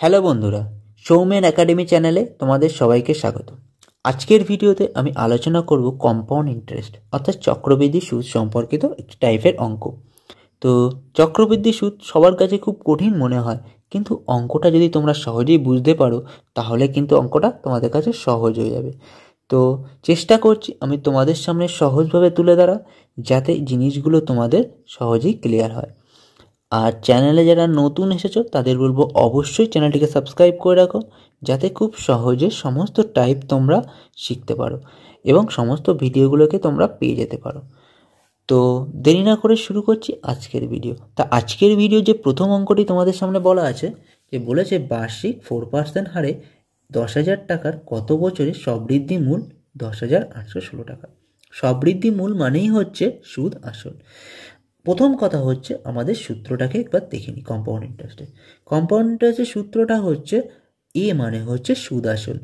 Hello বন্ধুরা, Soumen academy চ্যানেলে তোমাদের সবাইকে স্বাগত। আজকের ভিডিওতে আমি আলোচনা করব কম্পাউন্ড ইন্টারেস্ট অর্থাৎ চক্রবৃদ্ধি সুদ সম্পর্কিত একটি টাইপের অঙ্ক। তো চক্রবৃদ্ধি সুদ সবার কাছে খুব কঠিন মনে হয়, কিন্তু অঙ্কটা যদি তোমরা সহজেই বুঝতে পারো তাহলে কিন্তু অঙ্কটা তোমাদের কাছে সহজ হয়ে যাবে। তো চেষ্টা করছি আমি তোমাদের সামনে সহজভাবে তুলে ধরা, যাতে জিনিসগুলো তোমাদের সহজেই ক্লিয়ার হয়। আর চ্যানেলে যারা নতুন এসেছো তাদের বলবো অবশ্যই চ্যানেলটিকে সাবস্ক্রাইব করে রাখো, যাতে খুব সহজে সমস্ত টাইপ তোমরা শিখতে পারো এবং সমস্ত ভিডিওগুলোকে তোমরা পেয়ে যেতে পারো। তো দেরি না করে শুরু করছি আজকের ভিডিও। তা আজকের ভিডিও যে প্রথম অঙ্কটি তোমাদের সামনে বলা আছে, যে বলেছে বার্ষিক 4% হারে 10,000 টাকার কত বছরে সবৃদ্ধি মূল 10,816 টাকা। সবৃদ্ধি মূল মানেই হচ্ছে সুদ আসল। প্রথম কথা হচ্ছে আমাদের সূত্রটাকে একবার দেখে নিই। কম্পাউন্ড ইন্টারেস্টের সূত্রটা হচ্ছে এ মানে হচ্ছে সুদ আসল।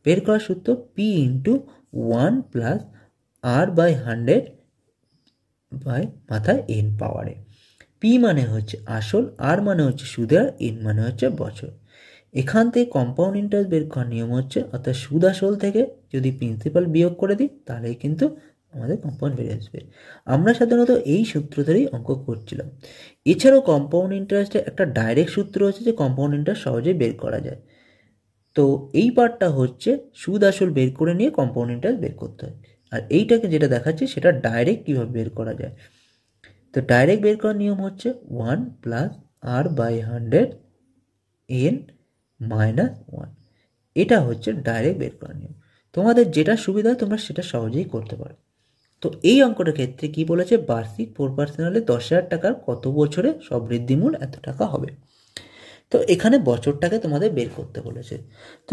বের করার সূত্র P into 1 plus R by 100 by মাথায় এন পাওয়ারে। পি মানে হচ্ছে আসল, আর মানে হচ্ছে সুদ, আর এন মানে হচ্ছে বছর। এখান থেকে কম্পাউন্ড ইন্টারেস্ট বের করার নিয়ম হচ্ছে, অর্থাৎ সুদ আসল থেকে যদি প্রিন্সিপাল বিয়োগ করে দিই তাহলেই কিন্তু আমাদের কম্পাউন্ড বেরিয়ে আসবে। আমরা সাধারণত এই সূত্র ধরেই অঙ্ক করছিলাম। এছাড়াও কম্পাউন্ড ইন্টারেস্টের একটা ডাইরেক্ট সূত্র হচ্ছে যে কম্পাউন্ড ইন্টারেস্ট সহজেই বের করা যায়। তো এই পার্টটা হচ্ছে সুদ আসল বের করে নিয়ে কম্পাউন্ড ইন্টারেস্ট বের করতে হয়। আর এইটাকে যেটা দেখাচ্ছি সেটা ডাইরেক্ট কীভাবে বের করা যায়। তো ডাইরেক্ট বের করার নিয়ম হচ্ছে 1 plus R by 100 n minus 1। এটা হচ্ছে ডাইরেক্ট বের করার নিয়ম। তোমাদের যেটা সুবিধা হয় তোমরা সেটা সহজেই করতে পারো। তো এই অঙ্কটার ক্ষেত্রে কি বলেছে, বার্ষিক 4% হলে 10,000 টাকার কত বছরে সবৃদ্ধি মূল এত টাকা হবে। তো এখানে বছরটাকে তোমাদের বের করতে বলেছে। তো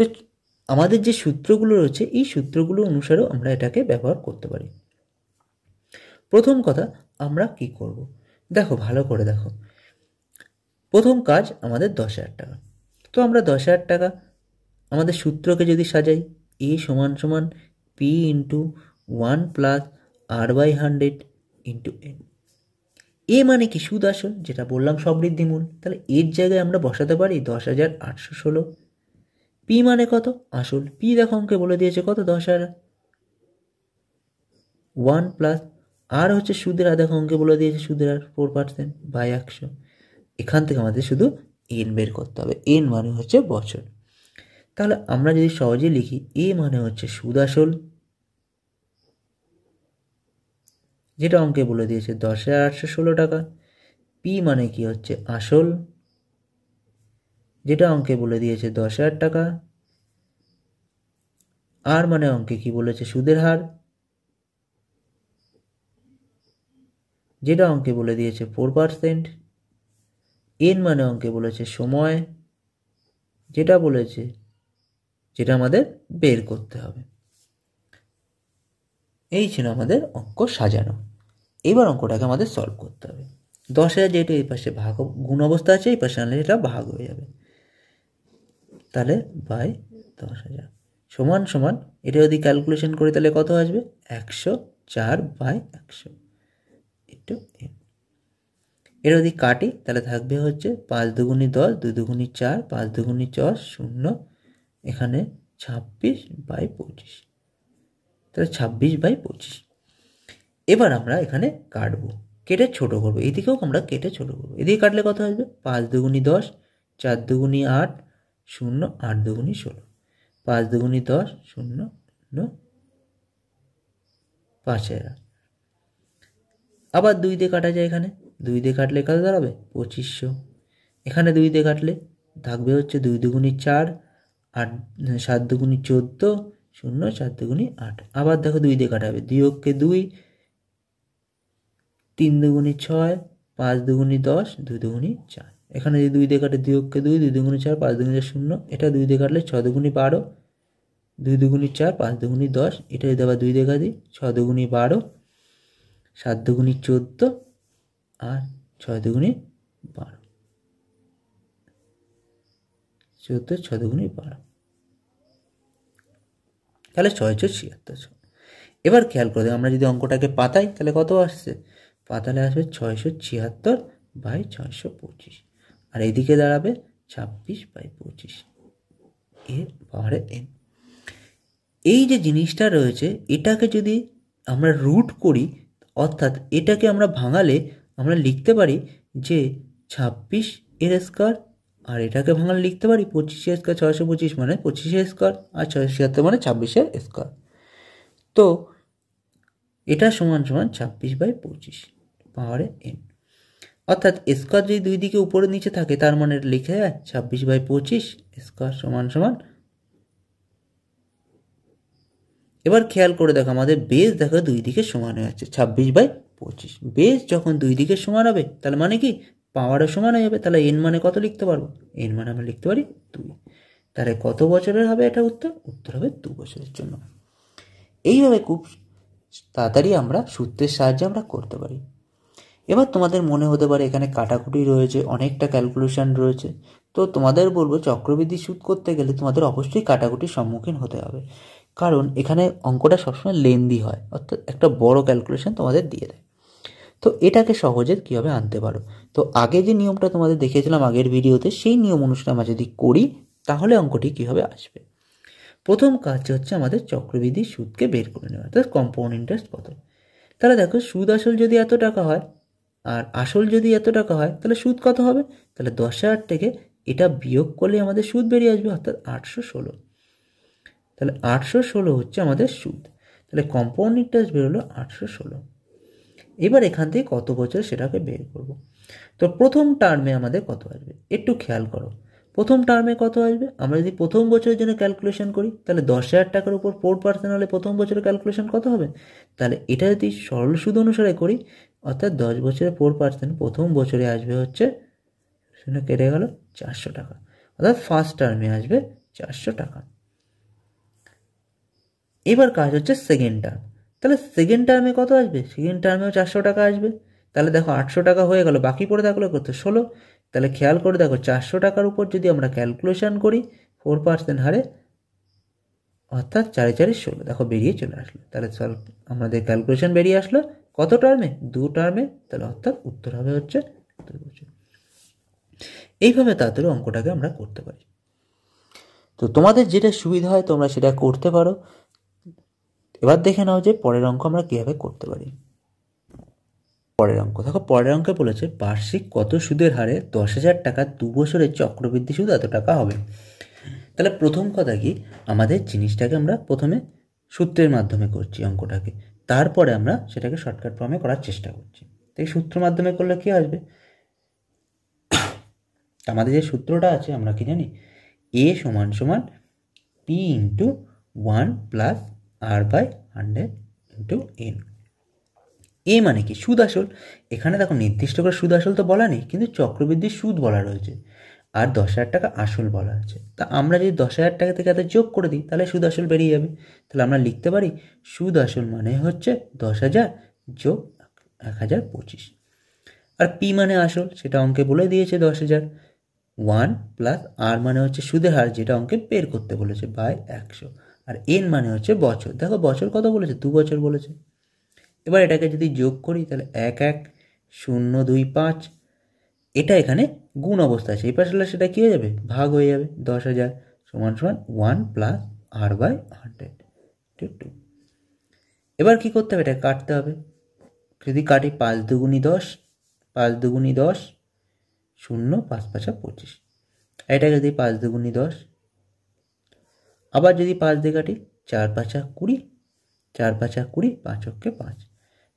আমাদের যে সূত্রগুলো রয়েছে এই সূত্রগুলো অনুসারেও আমরা এটাকে ব্যবহার করতে পারি। প্রথম কথা আমরা কি করব, দেখো ভালো করে দেখো। প্রথম কাজ আমাদের 10,000 টাকা। তো আমরা 10,000 টাকা আমাদের সূত্রকে যদি সাজাই, এ সমান সমান P into 1 plus R by 100 into N. A মানে কি সুদ আসল, যেটা বললাম সবৃদ্ধি মূল, তাহলে এর জায়গায় আমরা বসাতে পারি 10,816। পি মানে কত, আসল। পি দেখো অঙ্কে বলে দিয়েছে কত, 10,000। 1 প্লাস আর হচ্ছে সুদের হার, দেখো অঙ্কে বলে দিয়েছে সুদের হার 4% বাই 100। এখান থেকে আমাদের শুধু এন বের করতে হবে। এন মানে হচ্ছে বছর। তাহলে আমরা যদি সহজে লিখি, এ মানে হচ্ছে সুদ আসল, যেটা অঙ্কে বলে দিয়েছে 10,816 টাকা। পি মানে কি হচ্ছে আসল, যেটা অঙ্কে বলে দিয়েছে 10,000 টাকা। আর মানে অঙ্কে কি বলেছে সুদের হার, যেটা অঙ্কে বলে দিয়েছে 4%। এন মানে অঙ্কে বলেছে সময়, যেটা বলেছে যেটা আমাদের বের করতে হবে। এই ছিল আমাদের অঙ্ক সাজানো। এবার অঙ্কটাকে আমাদের সলভ করতে হবে। 10,000 যেহেতু এই পাশে ভাগ গুণ অবস্থা আছে, এই পাশে আনলে এটা ভাগ হয়ে যাবে। তাহলে বাই 10,000 সমান সমান, এটা যদি ক্যালকুলেশন করি তাহলে কত আসবে, 104 বাই 100 ইন্টু এন। এটা যদি কাটি তাহলে থাকবে হচ্ছে 5 দুগুণি 10, 2 দুগুণি 4, 5 দুগুণি 10, 0। এখানে 26 বাই 25, তাহলে 26 বাই 25। এবার আমরা এখানে কাটবো, কেটে ছোট করবো। এদিকেও আমরা কেটে ছোট করবো। এদিকে কাটলে কত আসবে, 5 দুগুণি 10, 4 দুগুণি 8, 0, 8 দুগুণি 16, 5 দুগুণি 10, 0, 5,000। আবার 2 দিয়ে কাটা যায়, এখানে 2 দিয়ে কাটলে কত দাঁড়াবে, 2500। এখানে 2 দিয়ে কাটলে থাকবে হচ্ছে 2 দুগুণি 4, 8 7 দুগুণি 14, 0, 4 দুগুণি 8। আবার দেখো 2 দিয়ে কাটা হবে, 2 অক্ষে 2, 3 দুগুণি 6, 5 দুগুণি 10, 2 দুগুণি 4। এখানে যদি 2 দিয়ে কাটে 2 অক্ষে 2, 2 দুগুণি 4, 5 দুগুণি 0। এটা 2 দিয়ে কাটলে 6 দুগুণি 12, 2 দুগুণি 4, 5 দুগুণি 10। এটা যদি আবার 2 দিয়ে কাটি, 6 দুগুণি 12, 7 দুগুণি 14, আর 6 দুগুণি 12, 14, 6 দুগুণি 12, তাহলে 676। এবার খেয়াল করে আমরা যদি অঙ্কটাকে পাতাই তাহলে কত আসছে, পাতালে আসবে 676 বাই 625। আর এইদিকে দাঁড়াবে 26/25 এর পাওয়ারে n। এই যে জিনিসটা রয়েছে এটাকে যদি আমরা রুট করি, অর্থাৎ এটাকে আমরা ভাঙালে আমরা লিখতে পারি যে 26 এর স্কোয়ার, আর এটাকে ভাঙালে লিখতে পারি 25 এর স্কোয়ার, 625 মানে 25 এর স্কোয়ার, আর 676 মানে 26 এর স্কোয়ার। তো এটা সমান সমান 26/25 পাওয়ারে n। অর্থাৎ স্কোয়ার যদি দুই দিকে উপরে নিচে থাকে তার মানে লিখে যায় 26/25 স্কোয়ার সমান সমান। এবার খেয়াল করে দেখো আমাদের বেস দেখো দুই দিকে সমান হয়ে যাচ্ছে 26/25। বেস যখন দুই দিকে সমান হবে তাহলে মানে কি পাওয়ারও সমান হয়ে যাবে। তাহলে এন মানে কত লিখতে পারবো? এন মানে আমরা লিখতে পারি 2। তাহলে কত বছরের হবে এটা উত্তর? উত্তর হবে 2 বছরের জন্য। এইভাবে খুব তাড়াতাড়ি আমরা সূত্রের সাহায্যে আমরা করতে পারি। এবার তোমাদের মনে হতে পারে এখানে কাটাকুটি রয়েছে, অনেকটা ক্যালকুলেশন রয়েছে। তো তোমাদের বলবো চক্রবৃদ্ধি সুদ করতে গেলে তোমাদের অবশ্যই কাটাকুটির সম্মুখীন হতে হবে, কারণ এখানে অঙ্কটা সবসময় লেন্দি হয়, অর্থাৎ একটা বড় ক্যালকুলেশন তোমাদের দিয়ে দেয়। তো এটাকে সহজে কীভাবে আনতে পারো, তো আগে যে নিয়মটা তোমাদের দেখিয়েছিলাম আগের ভিডিওতে, সেই নিয়ম অনুসারে আমরা যদি করি তাহলে অঙ্কটি কীভাবে আসবে। প্রথম কাজ হচ্ছে আমাদের চক্রবৃদ্ধি সুদকে বের করে নেওয়া, অর্থাৎ কম্পাউন্ড ইন্টারেস্ট কত। তাহলে দেখো সুদ আসল যদি এত টাকা হয় আর আসল যদি এত টাকা হয় তাহলে সুদ কত হবে? তাহলে 10,000 থেকে এটা বিয়োগ করলে আমাদের সুদ বেরিয়ে আসবে, অর্থাৎ 816। তাহলে 816 হচ্ছে আমাদের সুদ। তাহলে কম্পাউন্ড ইন্টারেস্ট বেরোলো 816। এবার এখান থেকে কত বছর সেটাকে বের করব। তো প্রথম টার্মে আমাদের কত আসবে একটু খেয়াল করো। প্রথম টার্মে কত আসবে? আমরা যদি প্রথম বছরের জন্য ক্যালকুলেশন করি তাহলে 10,000 টাকার উপর 4% হলে প্রথম বছরের ক্যালকুলেশন কত হবে? তাহলে এটা যদি সরল সুদ অনুসারে করি, অর্থাৎ 10 বছরে 4%, প্রথম বছরে আসবে হচ্ছে শুনে কেটে গেল 400 টাকা, অর্থাৎ ফার্স্ট টার্মে আসবে 400 টাকা। এবার কাজ হচ্ছে সেকেন্ড টার্ম। তাহলে সেকেন্ড টার্মে কত আসবে? সেকেন্ড টার্মেও 400 টাকা আসবে। তাহলে দেখো 800 টাকা হয়ে গেল, বাকি পড়ে থাকলো কত? 16। তাহলে খেয়াল করে দেখো 400 টাকার উপর যদি আমরা ক্যালকুলেশন করি 4% হারে, অর্থাৎ 4 4 16, দেখো বেরিয়ে চলে আসলো। তাহলে আমাদের ক্যালকুলেশন বেরিয়ে আসলো কত টার্মে? 2 টার্মে। তাহলে অর্থাৎ উত্তর হবে হচ্ছে 2 বছর। এইভাবে তাড়াতাড়ি অঙ্কটাকে আমরা করতে পারি। তো তোমাদের যেটা সুবিধা হয় তোমরা সেটা করতে পারো। এবার দেখে নাও যে পরের অঙ্ক আমরা কীভাবে করতে পারি। পরের অঙ্ক দেখো, পরের অঙ্কে বলেছে বার্ষিক কত সুদের হারে 10,000 টাকা 2 বছরের চক্রবৃদ্ধি সুদ এত টাকা হবে। তাহলে প্রথম কথা কি, আমাদের জিনিসটাকে আমরা প্রথমে সূত্রের মাধ্যমে করছি অঙ্কটাকে, তারপরে আমরা সেটাকে শর্টকাট ফর্মে করার চেষ্টা করছি। তো এই সূত্রের মাধ্যমে করলে কি আসবে? আমাদের যে সূত্রটা আছে আমরা কি জানি? এ সমান সমান P into 1 plus R/100 into N. A মানে কি? সুদ আসল। এখানে দেখো নির্দিষ্ট করে সুদ আসল তো বলা নেই, কিন্তু চক্রবৃদ্ধির সুদ বলা রয়েছে, আর 10,000 টাকা আসল বলা আছে। তা আমরা যদি 10,000 টাকা থেকে এত যোগ করে দিই তাহলে সুদ আসল বেরিয়ে যাবে। তাহলে আমরা লিখতে পারি সুদ আসল মানে হচ্ছে 10,000 যোগ 1,025। আর পি মানে আসল, সেটা অঙ্কে বলে দিয়েছে 10,000। 1 প্লাস আর মানে হচ্ছে সুদের হার, যেটা অঙ্কে বের করতে বলেছে, বাই 100। আর এন মানে হচ্ছে বছর। দেখো বছর কত বলেছে? 2 বছর বলেছে। এবার এটাকে যদি যোগ করি তাহলে 1 1 0 2 5, এটা এখানে গুণ অবস্থা আছে, এই পাশে সেটা কী হয়ে যাবে? ভাগ হয়ে যাবে। 10,000 সমান সমান 1 প্লাস R/100 2। এবার কি করতে হবে? এটা কাটতে হবে। যদি কাটি 5 দুগুণি 10, 5 দুগুণি 10, 0 5 5 25। এটাকে যদি 5 দুগুণি 10, আবার যদি 5 দিয়ে কাটি 4 5 20, 4 5 20, 5 অক্ষে 5,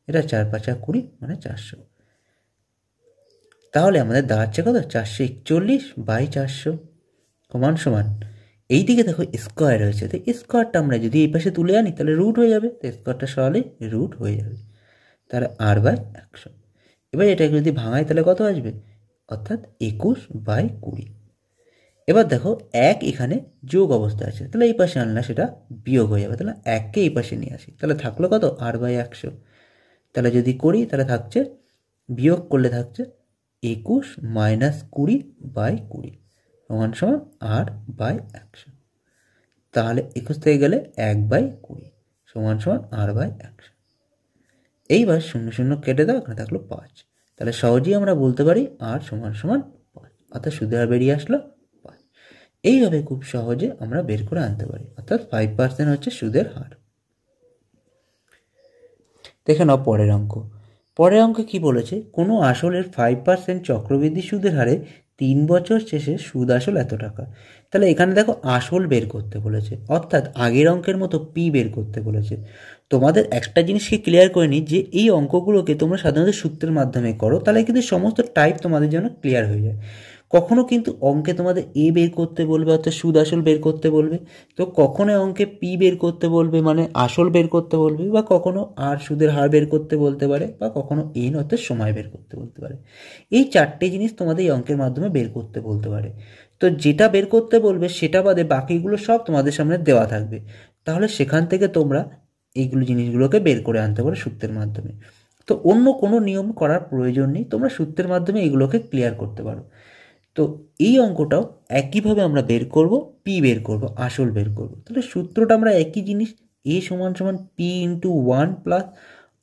এটা 4 5 20 মানে 400। তাহলে আমাদের দাঁড়াচ্ছে কত? 441/400 সমান সমান, এই দিকে দেখো স্কোয়ার রয়েছে, তো স্কোয়ারটা আমরা যদি এই পাশে তুলে আনি তাহলে রুট হয়ে যাবে, তো স্কোয়ারটা সরালেই রুট হয়ে যাবে। তাহলে R/100। এবার এটাকে যদি ভাঙাই তাহলে কত আসবে? অর্থাৎ 21/20। এবার দেখো 1 এখানে যোগ অবস্থা আছে, তাহলে এই পাশে আনলে সেটা বিয়োগ হয়ে যাবে। তাহলে 1কে এই পাশে নিয়ে আসি, তাহলে থাকলো কত? R/100। তাহলে যদি করি তাহলে থাকছে, বিয়োগ করলে থাকছে 21 মাইনাস 20/20 সমান সমান R/100। তাহলে 21 থেকে গেলে 1/20 সমান সমান R/100। এইবার 0 0 কেটে দাও, এখানে থাকলো 5। তাহলে সহজেই আমরা বলতে পারি R সমান সমান 5, অর্থাৎ সুদের হার বেরিয়ে আসলো এইভাবে খুব সহজে আমরা বের করে আনতে পারি, অর্থাৎ 5% হচ্ছে সুদের হার। দেখে নাও পরের অঙ্ক। পরের অঙ্কে কি বলেছে, কোনো আসলের 5% চক্রবৃদ্ধি সুদের হারে 3 বছর শেষে সুদ আসল এত টাকা। তাহলে এখানে দেখো আসল বের করতে বলেছে, অর্থাৎ আগের অঙ্কের মতো পি বের করতে বলেছে। তোমাদের একটা জিনিসকে ক্লিয়ার করে নিই যে এই অঙ্কগুলোকে তোমরা সাধারণত সূত্রের মাধ্যমে করো, তাহলে কিন্তু সমস্ত টাইপ তোমাদের জন্য ক্লিয়ার হয়ে যায়। কখনো কিন্তু অঙ্কে তোমাদের এ বের করতে বলবে, অর্থাৎ সুদ আসল বের করতে বলবে, তো কখনো অঙ্কে পি বের করতে বলবে মানে আসল বের করতে বলবে, বা কখনো আর সুদের হার বের করতে বলতে পারে, বা কখনো এন অর্থাৎ সময় বের করতে বলতে পারে। এই চারটে জিনিস তোমাদের এই অঙ্কের মাধ্যমে বের করতে বলতে পারে। তো যেটা বের করতে বলবে সেটা বাদে বাকিগুলো সব তোমাদের সামনে দেওয়া থাকবে, তাহলে সেখান থেকে তোমরা এইগুলো জিনিসগুলোকে বের করে আনতে পারো সূত্রের মাধ্যমে। তো অন্য কোনো নিয়ম করার প্রয়োজন নেই, তোমরা সূত্রের মাধ্যমে এইগুলোকে ক্লিয়ার করতে পারো। তো এই অঙ্কটাও একইভাবে আমরা বের করব, পি বের করব, আসল বের করব। তাহলে সূত্রটা আমরা একই জিনিস, এ সমান সমান P into 1 plus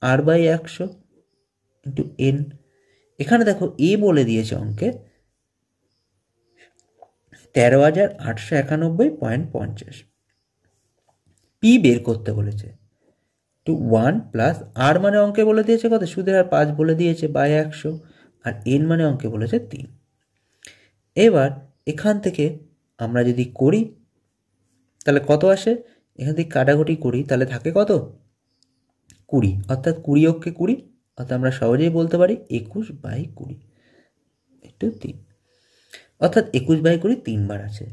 R by 100 into n. এখানে দেখো এ বলে দিয়েছে অঙ্কে 13,891.50। পি বের করতে বলেছে টু 1 প্লাস আর মানে অঙ্কে বলে দিয়েছে কত, সুদের হার 5 বলে দিয়েছে বাই 100, আর এন মানে অঙ্কে বলেছে 3। এবার এখান থেকে আমরা যদি করি তাহলে কত আসে, এখান থেকে কাটাকুটি করি তাহলে থাকে কত 20, অর্থাৎ 20 অক্ষে 20, অর্থাৎ আমরা সহজেই বলতে পারি 21/20 একটু 3, অর্থাৎ 21/20 3বার আছে।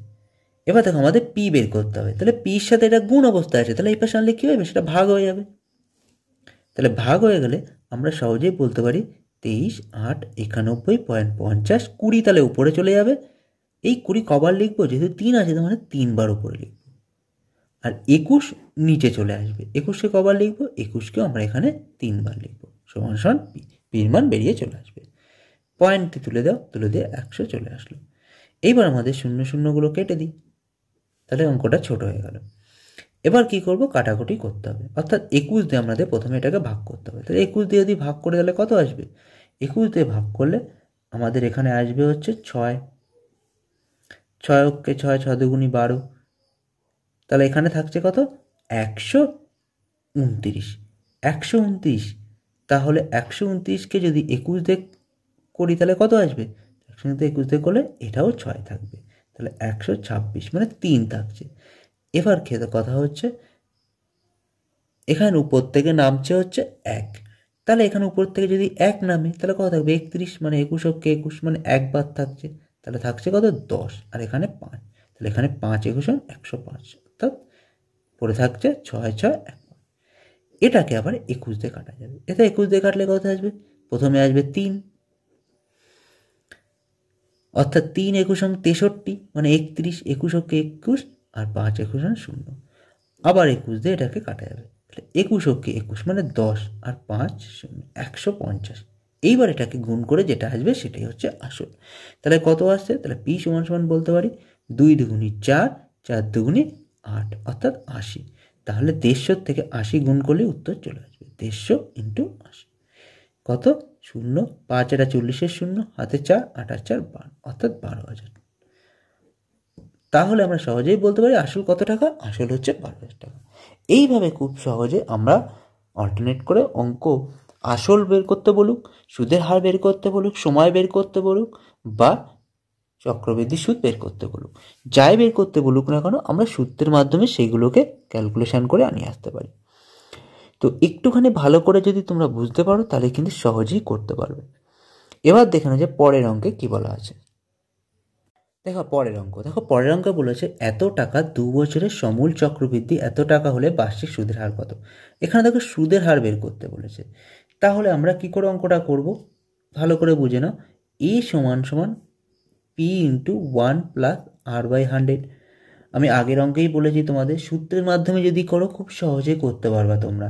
এবার দেখো আমাদের পি বের করতে হবে, তাহলে পির সাথে এটা গুণ অবস্থা আছে, তাহলে এই পাশে আনলে কী হবে, সেটা ভাগ হয়ে যাবে। তাহলে ভাগ হয়ে গেলে আমরা সহজেই বলতে পারি 23,891.50, 20 তাহলে উপরে চলে যাবে। এই 20 কবার লিখবো, যেহেতু 3 আছে তার মানে 3বার উপরে লিখবো, আর 21 নিচে চলে আসবে। 21কে কবার লিখবো, 21কেও আমরা এখানে 3বার লিখবো, সমান সমান পি, পির মান বেরিয়ে চলে আসবে। পয়েন্টটি তুলে দাও, তুলে দিয়ে 100 চলে আসলো। এইবার আমাদের শূন্য শূন্যগুলো কেটে দিই, তাহলে অঙ্কটা ছোট হয়ে গেল। এবার কি করব, কাটাকুটি করতে হবে, অর্থাৎ 21 দিয়ে আমাদের প্রথমে এটাকে ভাগ করতে হবে। তাহলে 21 দিয়ে যদি ভাগ করে তাহলে কত আসবে, 21 দিয়ে ভাগ করলে আমাদের এখানে আসবে হচ্ছে 6, 6 অক্ষে 6, 6 দুগুণী 12, তাহলে এখানে থাকছে কত 129, 129। তাহলে 129কে যদি 21 দিয়ে করি তাহলে কত আসবে, 121 দিয়ে করলে এটাও 6 থাকবে, তাহলে 126 মানে 3 থাকছে। এবার খেতে কথা হচ্ছে এখানে উপর থেকে নামছে হচ্ছে 1, তাহলে এখানে উপর থেকে যদি 1 নামে তাহলে কত থাকবে 31, মানে 21 অক্ষে 21 মানে একবার থাকছে, তাহলে থাকছে কত 10, আর এখানে 5, তাহলে এখানে 5 21 105, অর্থাৎ পড়ে থাকছে 6 6 1। এটাকে আবার 21 দিয়ে কাটা যাবে, এটা 21 দিয়ে কাটলে কত আসবে, প্রথমে আসবে 3, অর্থাৎ 3 21 63 মানে 31, 21 অক্ষে 21 আর 5 21 0, আবার 21 দিয়ে এটাকে কাটা যাবে, তাহলে 21 অক্ষে 21 মানে 10 আর 5 0, 150। এইবার এটাকে গুণ করে যেটা আসবে সেটাই হচ্ছে আসল। তাহলে কত আসছে, তাহলে পি সমান সমান বলতে পারি 2 দুগুণী 4, 4 দুগুণী 8, অর্থাৎ 80। তাহলে 150 থেকে 80 গুণ করলে উত্তর চলে আসবে 150 ইন্টু 80, কত 0, 5 এটা 40-এর 0, হাতে 4, 8 আর 4 12, অর্থাৎ 12,000। তাহলে আমরা সহজেই বলতে পারি আসল কত টাকা, আসল হচ্ছে 12,000 টাকা। এইভাবে খুব সহজে আমরা অল্টারনেট করে অঙ্ক আসল বের করতে বলুক, সুদের হার বের করতে বলুক, সময় বের করতে বলুক, বা চক্রবৃদ্ধি সুদ বের করতে বলুক, যাই বের করতে বলুক না কেন আমরা সূত্রের মাধ্যমে সেইগুলোকে ক্যালকুলেশন করে নিয়ে আসতে পারি। তো একটুখানি ভালো করে যদি তোমরা বুঝতে পারো তাহলে কিন্তু সহজেই করতে পারবে। এবার দেখে না যে পরের অঙ্কে কি বলা আছে। দেখো পরের অঙ্ক, দেখো পরের অঙ্কে বলেছে এত টাকা 2 বছরের সমূল চক্রবৃদ্ধি এত টাকা হলে বার্ষিক সুদের হার কত। এখানে দেখো সুদের হার বের করতে বলেছে, তাহলে আমরা কি করে অঙ্কটা করব ভালো করে বুঝে নাও। এ সমান সমান P into 1 plus R by 100। আমি আগের অঙ্কেই বলেছি তোমাদের সূত্রের মাধ্যমে যদি করো খুব সহজে করতে পারবা তোমরা,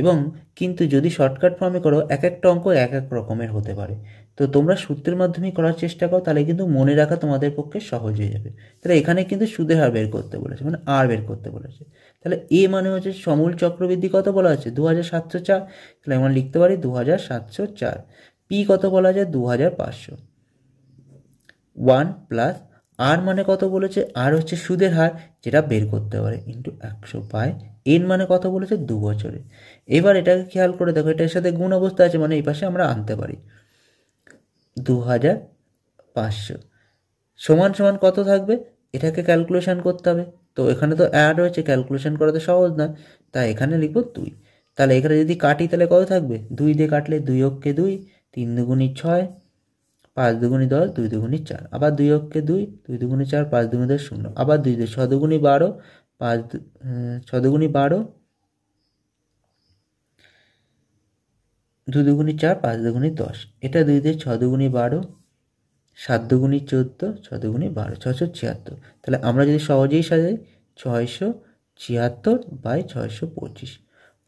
এবং কিন্তু যদি শর্টকাট ফর্মে করো এক একটা অঙ্ক এক এক রকমের হতে পারে। তো তোমরা সূত্রের মাধ্যমে করার চেষ্টা করো, তাহলে কিন্তু মনে রাখা তোমাদের পক্ষে সহজ হয়ে যাবে। তাহলে এখানে কিন্তু সুদের হার বের করতে বলেছে, মানে আর বের করতে বলেছে। তাহলে এ মানে হচ্ছে সমূল চক্রবৃদ্ধি কত বলা আছে 2704, তাহলে আমরা লিখতে পারি 2704। পি কত বলা যায় 2500, 1 প্লাস আর মানে কত বলেছে, আর হচ্ছে সুদের হার যেটা বের করতে পারে ইন্টু 100 বাই এন মানে কত বলেছে 2 বছরে। এবার এটাকে খেয়াল করে দেখো, এটার সাথে গুণ অবস্থা আছে মানে এই পাশে আমরা আনতে পারি 2500 সমান সমান কত থাকবে, এটাকে ক্যালকুলেশন করতে হবে। তো এখানে তো অ্যাড হয়েছে, ক্যালকুলেশন করা তো সহজ না, তাই এখানে লিখবো 2। তাহলে এখানে যদি কাটি তাহলে কত থাকবে, 2 দিয়ে কাটলে 2 অক্ষে 2, 3 দুগুণি 6, 5 দুগুণি 10, 2 দুগুণি 4, আবার 2 অক্ষে 2, 2 দুগুণি 4, 5 দুগুণি 10 0, আবার 2 দিয়ে 6 দুগুণি 12, 6 দুগুণি 12, 2 দুগুণি 4, 5 দুগুণি 10, এটা 2 দিয়ে 6 দুগুণি 12, 7 দুগুণি 14, 6 দুগুণি 12, 676। তাহলে আমরা যদি সহজেই সাজাই 676 বাই 625,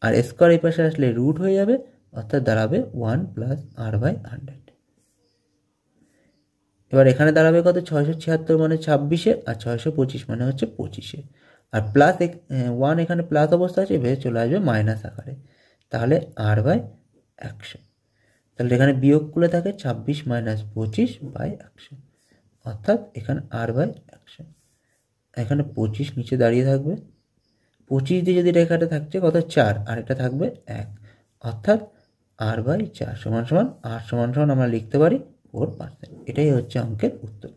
আর স্কোয়ার এই পাশে আসলে রুট হয়ে যাবে, অর্থাৎ দাঁড়াবে 1 প্লাস আর বাই 100। এবার এখানে দাঁড়াবে কত, 676 মানে 26-এ, আর 625 মানে হচ্ছে 25-এ, আর প্লাস 1 এখানে প্লাস অবস্থা আছে, ভেবে চলে আসবে মাইনাস আকারে, তাহলে আর বাই 100। তাহলে এখানে বিয়োগগুলো থাকে 26 মাইনাস 25 বাই 100, অর্থাৎ এখানে আর বাই 100। এখানে 25 নিচে দাঁড়িয়ে থাকবে, 25 দিয়ে যদি রেখাটা থাকছে কত 4, আর এটা থাকবে 1, অর্থাৎ আর বাই 4 সমান সমান আর সমান সমান আমরা লিখতে পারি 4%। এটাই হচ্ছে অঙ্কের উত্তর।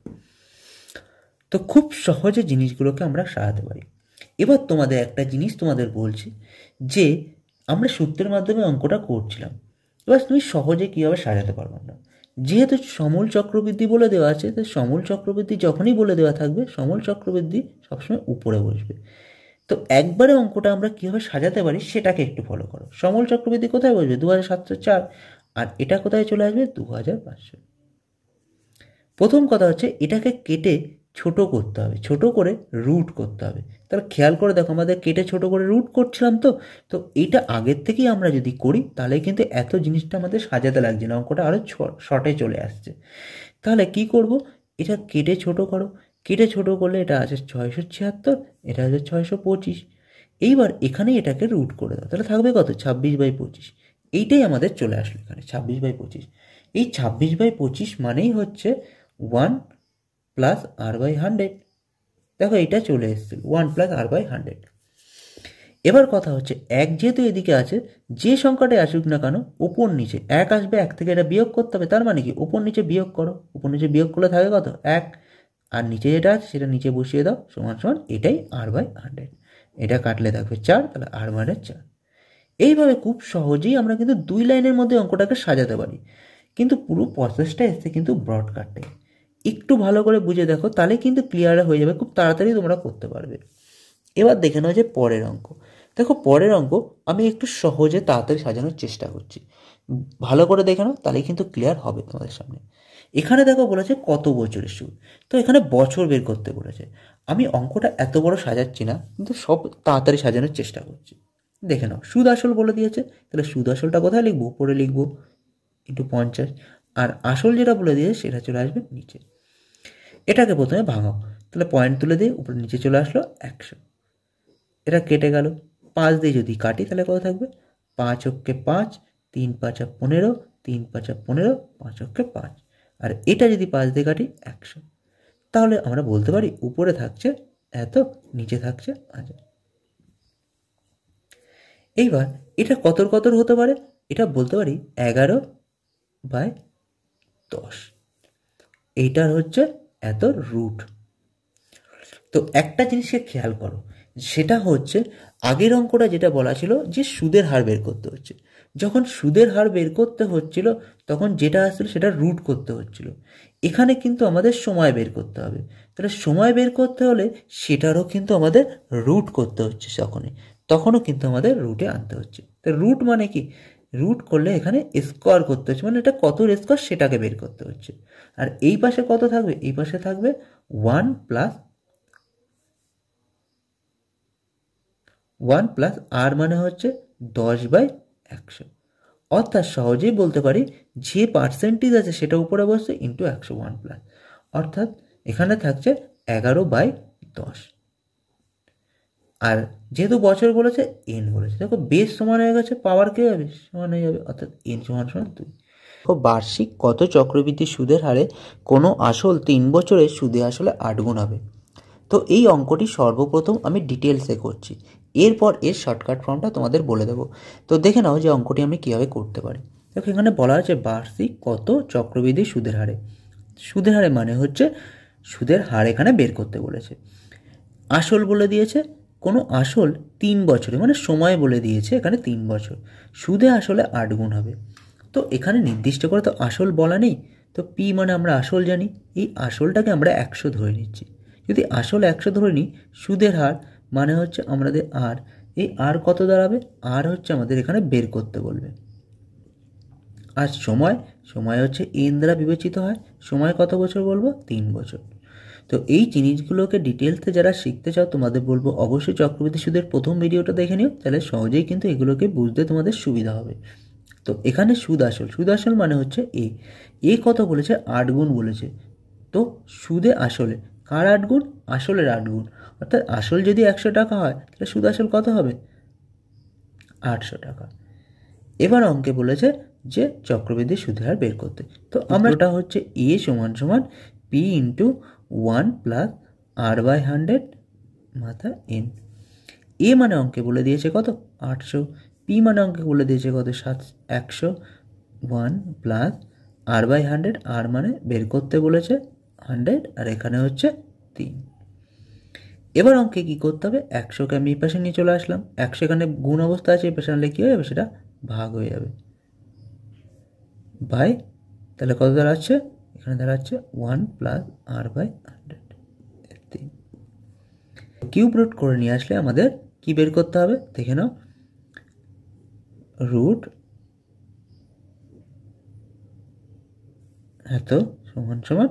তো খুব সহজে জিনিসগুলোকে আমরা সাজাতে পারি। এবার তোমাদের একটা জিনিস তোমাদের বলছি, যে আমরা সূত্রের মাধ্যমে অঙ্কটা করছিলাম, এবার তুমি সহজে কীভাবে সাজাতে পারবে না, যেহেতু সমূল চক্রবৃদ্ধি বলে দেওয়া আছে, তো সমূল চক্রবৃদ্ধি যখনই বলে দেওয়া থাকবে সমূল চক্রবৃদ্ধি সবসময় উপরে বসবে। তো একবারে অঙ্কটা আমরা কীভাবে সাজাতে পারি সেটাকে একটু ফলো করো। সমূল চক্রবৃদ্ধি কোথায় বসবে, 2704, আর এটা কোথায় চলে আসবে 2500। প্রথম কথা হচ্ছে এটাকে কেটে ছোট করতে হবে, ছোট করে রুট করতে হবে। তাহলে খেয়াল করে দেখো, আমাদের কেটে ছোট করে রুট করছিলাম, তো এইটা আগের থেকেই আমরা যদি করি তাহলে কিন্তু এত জিনিসটা আমাদের সাজাতে লাগছে না, অঙ্কটা আরও শর্টে চলে আসছে। তাহলে কি করব, এটা কেটে ছোট করো, কেটে ছোট করলে এটা আছে 676, এটা আছে 625। এইবার এখানে এটাকে রুট করে দাও, তাহলে থাকবে কত 26/25। এইটাই আমাদের চলে আসলো এখানে 26/25। এই 26/25 মানেই হচ্ছে 1 প্লাস আর বাই 100। দেখো এটা চলে এসেছিল 1 প্লাস আর বাই 100। এবার কথা হচ্ছে 1 যেহেতু এদিকে আছে, যে সংখ্যাটাই আসুক না কেন ওপর নিচে 1 আসবে, 1 থেকে এটা বিয়োগ করতে হবে, তার মানে কি ওপর নিচে বিয়োগ করো, ওপর নিচে বিয়োগ করলে থাকে কত 1, আর নিচে যেটা আছে সেটা নিচে বসিয়ে দাও, সমান সমান এটাই আর বাই 100। এটা কাটলে থাকবে 4, তাহলে আর মানে 4। এইভাবে খুব সহজেই আমরা কিন্তু 2 লাইনের মধ্যে অঙ্কটাকে সাজাতে পারি, কিন্তু পুরো প্রসেসটা এসছে কিন্তু ব্রডকাটে। একটু ভালো করে বুঝে দেখো, তাহলে কিন্তু ক্লিয়ার হয়ে যাবে, খুব তাড়াতাড়ি তোমরা করতে পারবে। এবার দেখে নাও যে পরের অঙ্ক। দেখো পরের অঙ্ক আমি একটু সহজে তাড়াতাড়ি সাজানোর চেষ্টা করছি, ভালো করে দেখে নাও, তাহলে কিন্তু ক্লিয়ার হবে তোমাদের সামনে। এখানে দেখো বলেছে কত বছরের সুদ, তো এখানে বছর বের করতে বলেছে। আমি অঙ্কটা এত বড় সাজাচ্ছি না, কিন্তু সব তাড়াতাড়ি সাজানোর চেষ্টা করছি। দেখে নাও, সুদ আসল বলে দিয়েছে, তাহলে সুদ আসলটা কোথায় লিখবো, উপরে লিখবো ইন্টু 50, আর আসল যেটা বলে দিয়েছে সেটা চলে আসবে নিচে। এটাকে প্রথমে ভাঙাও, তাহলে পয়েন্ট তুলে দিয়ে উপরে নিচে চলে আসলো 100। এটা কেটে গেল, 5 দিয়ে যদি কাটি তাহলে কত থাকবে, 5 অক্ষে 5, 3 5 15, 3 5 15, 5 অক্ষে 5, আর এটা যদি 5 দিয়ে কাটি 100। তাহলে আমরা বলতে পারি উপরে থাকছে এত, নিচে থাকছে 1000। এইবার এটা কতর কতর হতে পারে, এটা বলতে পারি 11/10। এইটার হচ্ছে এত রুট। তো একটা জিনিসকে খেয়াল করো, সেটা হচ্ছে আগের অঙ্কটা যেটা বলা ছিল যে সুদের হার বের করতে হচ্ছে, যখন সুদের হার বের করতে হচ্ছিল তখন যেটা আসছিল সেটা রুট করতে হচ্ছিল। এখানে কিন্তু আমাদের সময় বের করতে হবে, তাহলে সময় বের করতে হলে সেটারও কিন্তু আমাদের রুট করতে হচ্ছে, তখনও কিন্তু আমাদের রুটে আনতে হচ্ছে। তো রুট মানে কি, রুট করলে এখানে স্কোয়ার করতে হচ্ছে, মানে এটা কত স্কোয়ার সেটাকে বের করতে হচ্ছে। আর এই পাশে কত থাকবে, এই পাশে থাকবে 1 প্লাস আর মানে হচ্ছে 10/100। অর্থাৎ সহজেই বলতে পারি যে পার্সেন্টেজ আছে সেটা উপরে বসছে ইন্টু 101 প্লাস, অর্থাৎ এখানে থাকছে 11/10। আর যেহেতু বছর বলেছে এন বলেছে, দেখো বেশ সমান হয়ে গেছে, পাওয়ার কে হবে সমান হয়ে যাবে, অর্থাৎ এন সমান 2। দেখো বার্ষিক কত চক্রবৃদ্ধি সুদের হারে কোনো আসল 3 বছরে সুদে আসলে 8 গুণ হবে। তো এই অঙ্কটি সর্বপ্রথম আমি ডিটেলসে করছি, এরপর এর শর্টকাট ফর্মটা তোমাদের বলে দেবো। তো দেখে নাও যে অঙ্কটি আমি কীভাবে করতে পারি। দেখো এখানে বলা আছে বার্ষিক কত চক্রবৃদ্ধি সুদের হারে। সুদের হারে মানে হচ্ছে সুদের হার এখানে বের করতে বলেছে। আসল বলে দিয়েছে কোনো আসল 3 বছরে, মানে সময় বলে দিয়েছে এখানে 3 বছর, সুদে আসলে 8 গুণ হবে। তো এখানে নির্দিষ্ট করে তো আসল বলা নেই, তো পি মানে আমরা আসল জানি, এই আসলটাকে আমরা 100 ধরে নিচ্ছি। যদি আসল 100 ধরে নিই, সুদের হার মানে হচ্ছে আমাদের আর, এই আর কত দাঁড়াবে, আর হচ্ছে আমাদের এখানে বের করতে বলবে। আর সময় হচ্ছে এন দ্বারা বিবেচিত হয়, সময় কত বছর বলবো, 3 বছর। তো এই জিনিসগুলোকে ডিটেলসে যারা শিখতে চাও তোমাদের বলবো অবশ্যই চক্রবৃদ্ধি সুদের প্রথম ভিডিওটা দেখে নিও, তাহলে সহজেই কিন্তু এগুলোকে বুঝতে তোমাদের সুবিধা হবে। তো এখানে সুদ আসল মানে হচ্ছে এ কত বলেছে, 8 গুণ বলেছে। তো সুদে আসলে কার 8 গুণ, আসলের 8 গুণ, অর্থাৎ আসল যদি 100 টাকা হয় তাহলে সুদ আসল কত হবে, 800 টাকা। এবার অঙ্কে বলেছে যে চক্রবৃদ্ধি সুদের হার বের করতে। তো আমরা ওটা হচ্ছে এ সমান সমান P into 1 plus R by 100 মাথা এন। এ মানে অঙ্কে বলে দিয়েছে কত, 800, পি মানে অঙ্কে বলে দিয়েছে কত, 100, 1 প্লাস আর বাই 100, আর মানে বের করতে বলেছে 100, আর এখানে হচ্ছে 3। এবার অঙ্কে কী করতে হবে, 100কে আমি এই পাশে নিয়ে চলে আসলাম, 100 এখানে গুণ অবস্থা আছে, এই পাশে আনলে কী হয়ে যাবে, সেটা ভাগ হয়ে যাবে বাই, তাহলে কত দাঁড়াচ্ছে, এখানে দাঁড়াচ্ছে 1 plus R by 100, 3। Cube root করে নিয়ে আসলে আমাদের কি বের করতে হবে দেখে নাও, রুট এত সমান সমান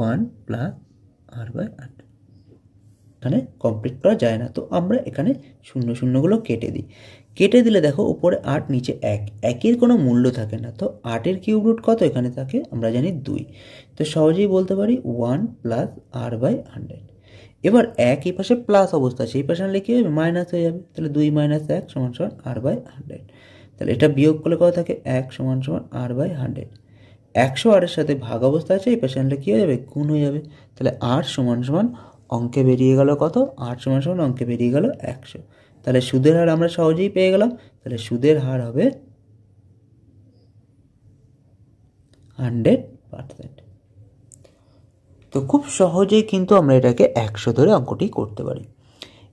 1 প্লাস আর বাই 100। এখানে কমপ্লিট করা যায় না, তো আমরা এখানে শূন্য শূন্যগুলো কেটে দিই। কেটে দিলে দেখো উপরে 8 নিচে 1, একের কোনো মূল্য থাকে না। তো 8-এর কিউব রুট কত এখানে থাকে, আমরা জানি 2। তো সহজেই বলতে পারি 1 প্লাস আর বাই 100। এবার 1 এই পাশে প্লাস অবস্থা আছে, এই পাশে আনলে কী হবে, মাইনাস হয়ে যাবে, তাহলে 2 - 1 সমান সমান আর বাই 100। তাহলে এটা বিয়োগ করলে কত থাকে, 1 সমান সমান আর বাই 100। 100 আর এর সাথে ভাগ অবস্থা আছে, এই পাশে আনলে কী হয়ে যাবে, গুণ হয়ে যাবে। তাহলে আর সমান সমান অঙ্কে বেরিয়ে গেল কত, 8 সমান সমান অঙ্কে বেরিয়ে গেল 100। তাহলে সুদের হার আমরা সহজেই পেয়ে গেলাম, তাহলে সুদের হার হবে 100%। তো খুব সহজেই কিন্তু আমরা এটাকে 100 ধরে অঙ্কটি করতে পারি।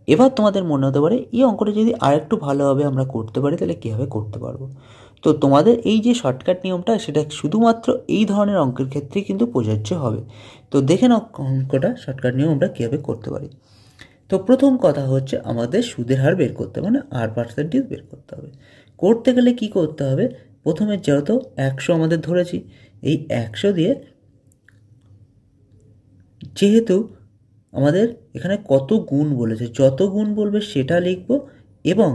এবার তোমাদের মনে হতে পারে এই অঙ্কটা যদি আরেকটু ভালোভাবে আমরা করতে পারি তাহলে কীভাবে করতে পারবো। তো তোমাদের এই যে শর্টকাট নিয়মটা সেটা শুধুমাত্র এই ধরনের অঙ্কের ক্ষেত্রেই কিন্তু প্রযোজ্য হবে। তো দেখে নাও অঙ্কটা শর্টকাট নিয়ম আমরা কীভাবে করতে পারি। তো প্রথম কথা হচ্ছে আমাদের সুদের হার বের করতে হবে, মানে R% বের করতে হবে। করতে গেলে কি করতে হবে, প্রথমে যেহেতু 100 আমাদের ধরেছি, এই 100 দিয়ে যেহেতু আমাদের এখানে কত গুণ বলেছে, যত গুণ বলবে সেটা লিখব এবং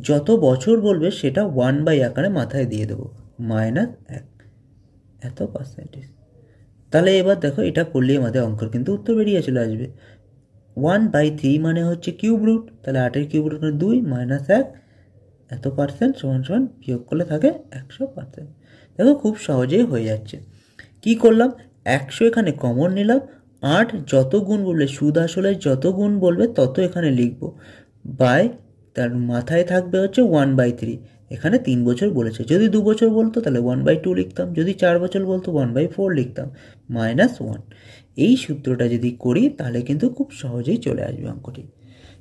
যত বছর বলবে সেটা 1/, আকারে মাথায় দিয়ে দেবো, -1 এত পার্সেন্টেজ। তাহলে এবার দেখো এটা করলেই আমাদের অঙ্কের কিন্তু উত্তর বেরিয়ে চলে আসবে। 1/3 মানে হচ্ছে কিউব রুট, তাহলে 8-এর কিউব রুট মানে 2 - 1 এত পার্সেন্ট সমান সমান বিয়োগ করলে থাকে 100%। দেখো খুব সহজেই হয়ে যাচ্ছে। কি করলাম, 100 এখানে কমন নিলাম, 8 যত গুণ বলবে, সুদ আসলে যত গুণ বলবে তত এখানে লিখবো, বাই তার মাথায় থাকবে হচ্ছে 1/3। এখানে 3 বছর বলেছে, যদি 2 বছর বলতো তাহলে 1/2 লিখতাম, যদি 4 বছর বলতো 1/4 লিখতাম, -1। এই সূত্রটা যদি করি তাহলে কিন্তু খুব সহজেই চলে আসবে অঙ্কটি।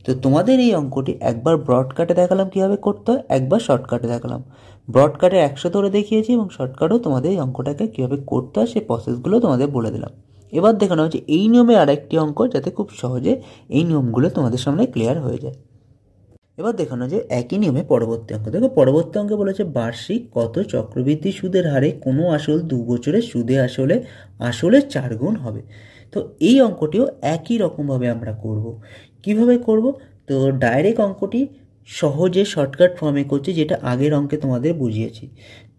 তো তোমাদের এই অঙ্কটি একবার ব্রডকাটে দেখালাম কীভাবে করতে হয়, একবার শর্টকাটে দেখালাম। ব্রডকাটে 100 ধরে দেখিয়েছি এবং শর্টকাটেও তোমাদের এই অঙ্কটাকে কীভাবে করতে হয় সেই প্রসেসগুলো তোমাদের বলে দিলাম। এবার দেখানো হচ্ছে এই নিয়মে আরেকটি অঙ্ক, যাতে খুব সহজে এই নিয়মগুলো তোমাদের সামনে ক্লিয়ার হয়ে যায়। এবার দেখানো যে একই নিয়মে পরবর্তী অঙ্ক। দেখো পরবর্তী অঙ্কে বলেছে বার্ষিক কত চক্রবৃদ্ধি সুদের হারে কোনো আসল 2 বছরে সুদে আসলে 4 গুণ হবে। তো এই অঙ্কটিও একই রকমভাবে আমরা করব। কিভাবে করব, তো ডাইরেক্ট অঙ্কটি সহজে শর্টকাট ফর্মে করছি, যেটা আগের অঙ্কে তোমাদের বুঝিয়েছি।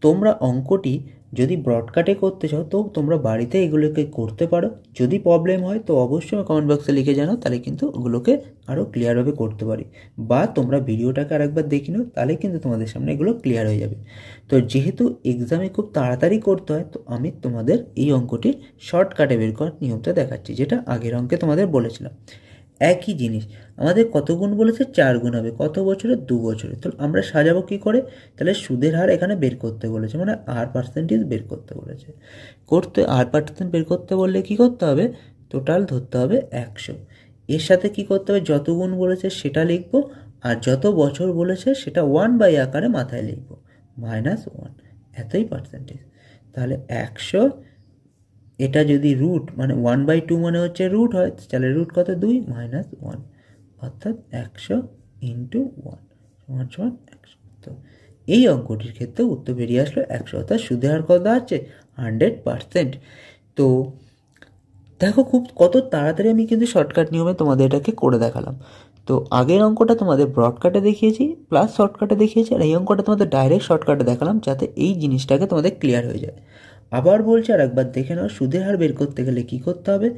তোমরা অঙ্কটি যদি ব্রডকাটে করতে চাও তো তোমরা বাড়িতে এগুলোকে করতে পারো। যদি প্রবলেম হয় তো অবশ্যই কমেন্ট বক্সে লিখে জানাও, তাহলে কিন্তু ওগুলোকে আরও ক্লিয়ারভাবে করতে পারি। বা তোমরা ভিডিওটাকে আরেকবার দেখে নাও, তাহলে কিন্তু তোমাদের সামনে এগুলো ক্লিয়ার হয়ে যাবে। তো যেহেতু এক্সামে খুব তাড়াতাড়ি করতে হয়, তো আমি তোমাদের এই অঙ্কটির শর্টকাটে বের করার নিয়মটা দেখাচ্ছি, যেটা আগের অঙ্কে তোমাদের বলেছিলাম। একই জিনিস, আমাদের কত গুণ বলেছে? 4 গুণ হবে। কত বছরে? 2 বছরে। তো আমরা সাজাবো কী করে? তাহলে সুদের হার এখানে বের করতে বলেছে, মানে R% বের করতে বলেছে। R% বের করতে বললে কী করতে হবে? টোটাল ধরতে হবে 100। এর সাথে কি করতে হবে? যত গুণ বলেছে সেটা লিখবো, আর যত বছর বলেছে সেটা 1/, আকারে মাথায় লিখবো, -1, এতই পার্সেন্টেজ। তাহলে 100, এটা যদি রুট মানে 1/2 মানে হচ্ছে রুট হয়, তাহলে রুট কত? 2 -1, অর্থাৎ 100 × 1 = 100। তো এই অঙ্কটির ক্ষেত্রে উত্তর বেরিয়ে আসলো 100, অর্থাৎ সুদের হার কত আছে? 100%। তো দেখো কত তাড়াতাড়ি আমি কিন্তু শর্টকাট নিয়মে তোমাদের এটাকে করে দেখালাম। তো আগের অঙ্কটা তোমাদের ব্রডকাটে দেখিয়েছি প্লাস শর্টকাটে দেখিয়েছি, আর এই অঙ্কটা তোমাদের ডাইরেক্ট শর্টকাটে দেখালাম, যাতে এই জিনিসটাকে তোমাদের ক্লিয়ার হয়ে যায়। আবার বলছি, আর একবার দেখে নাও, সুদের হার বের করতে গেলে কী করতে হবে?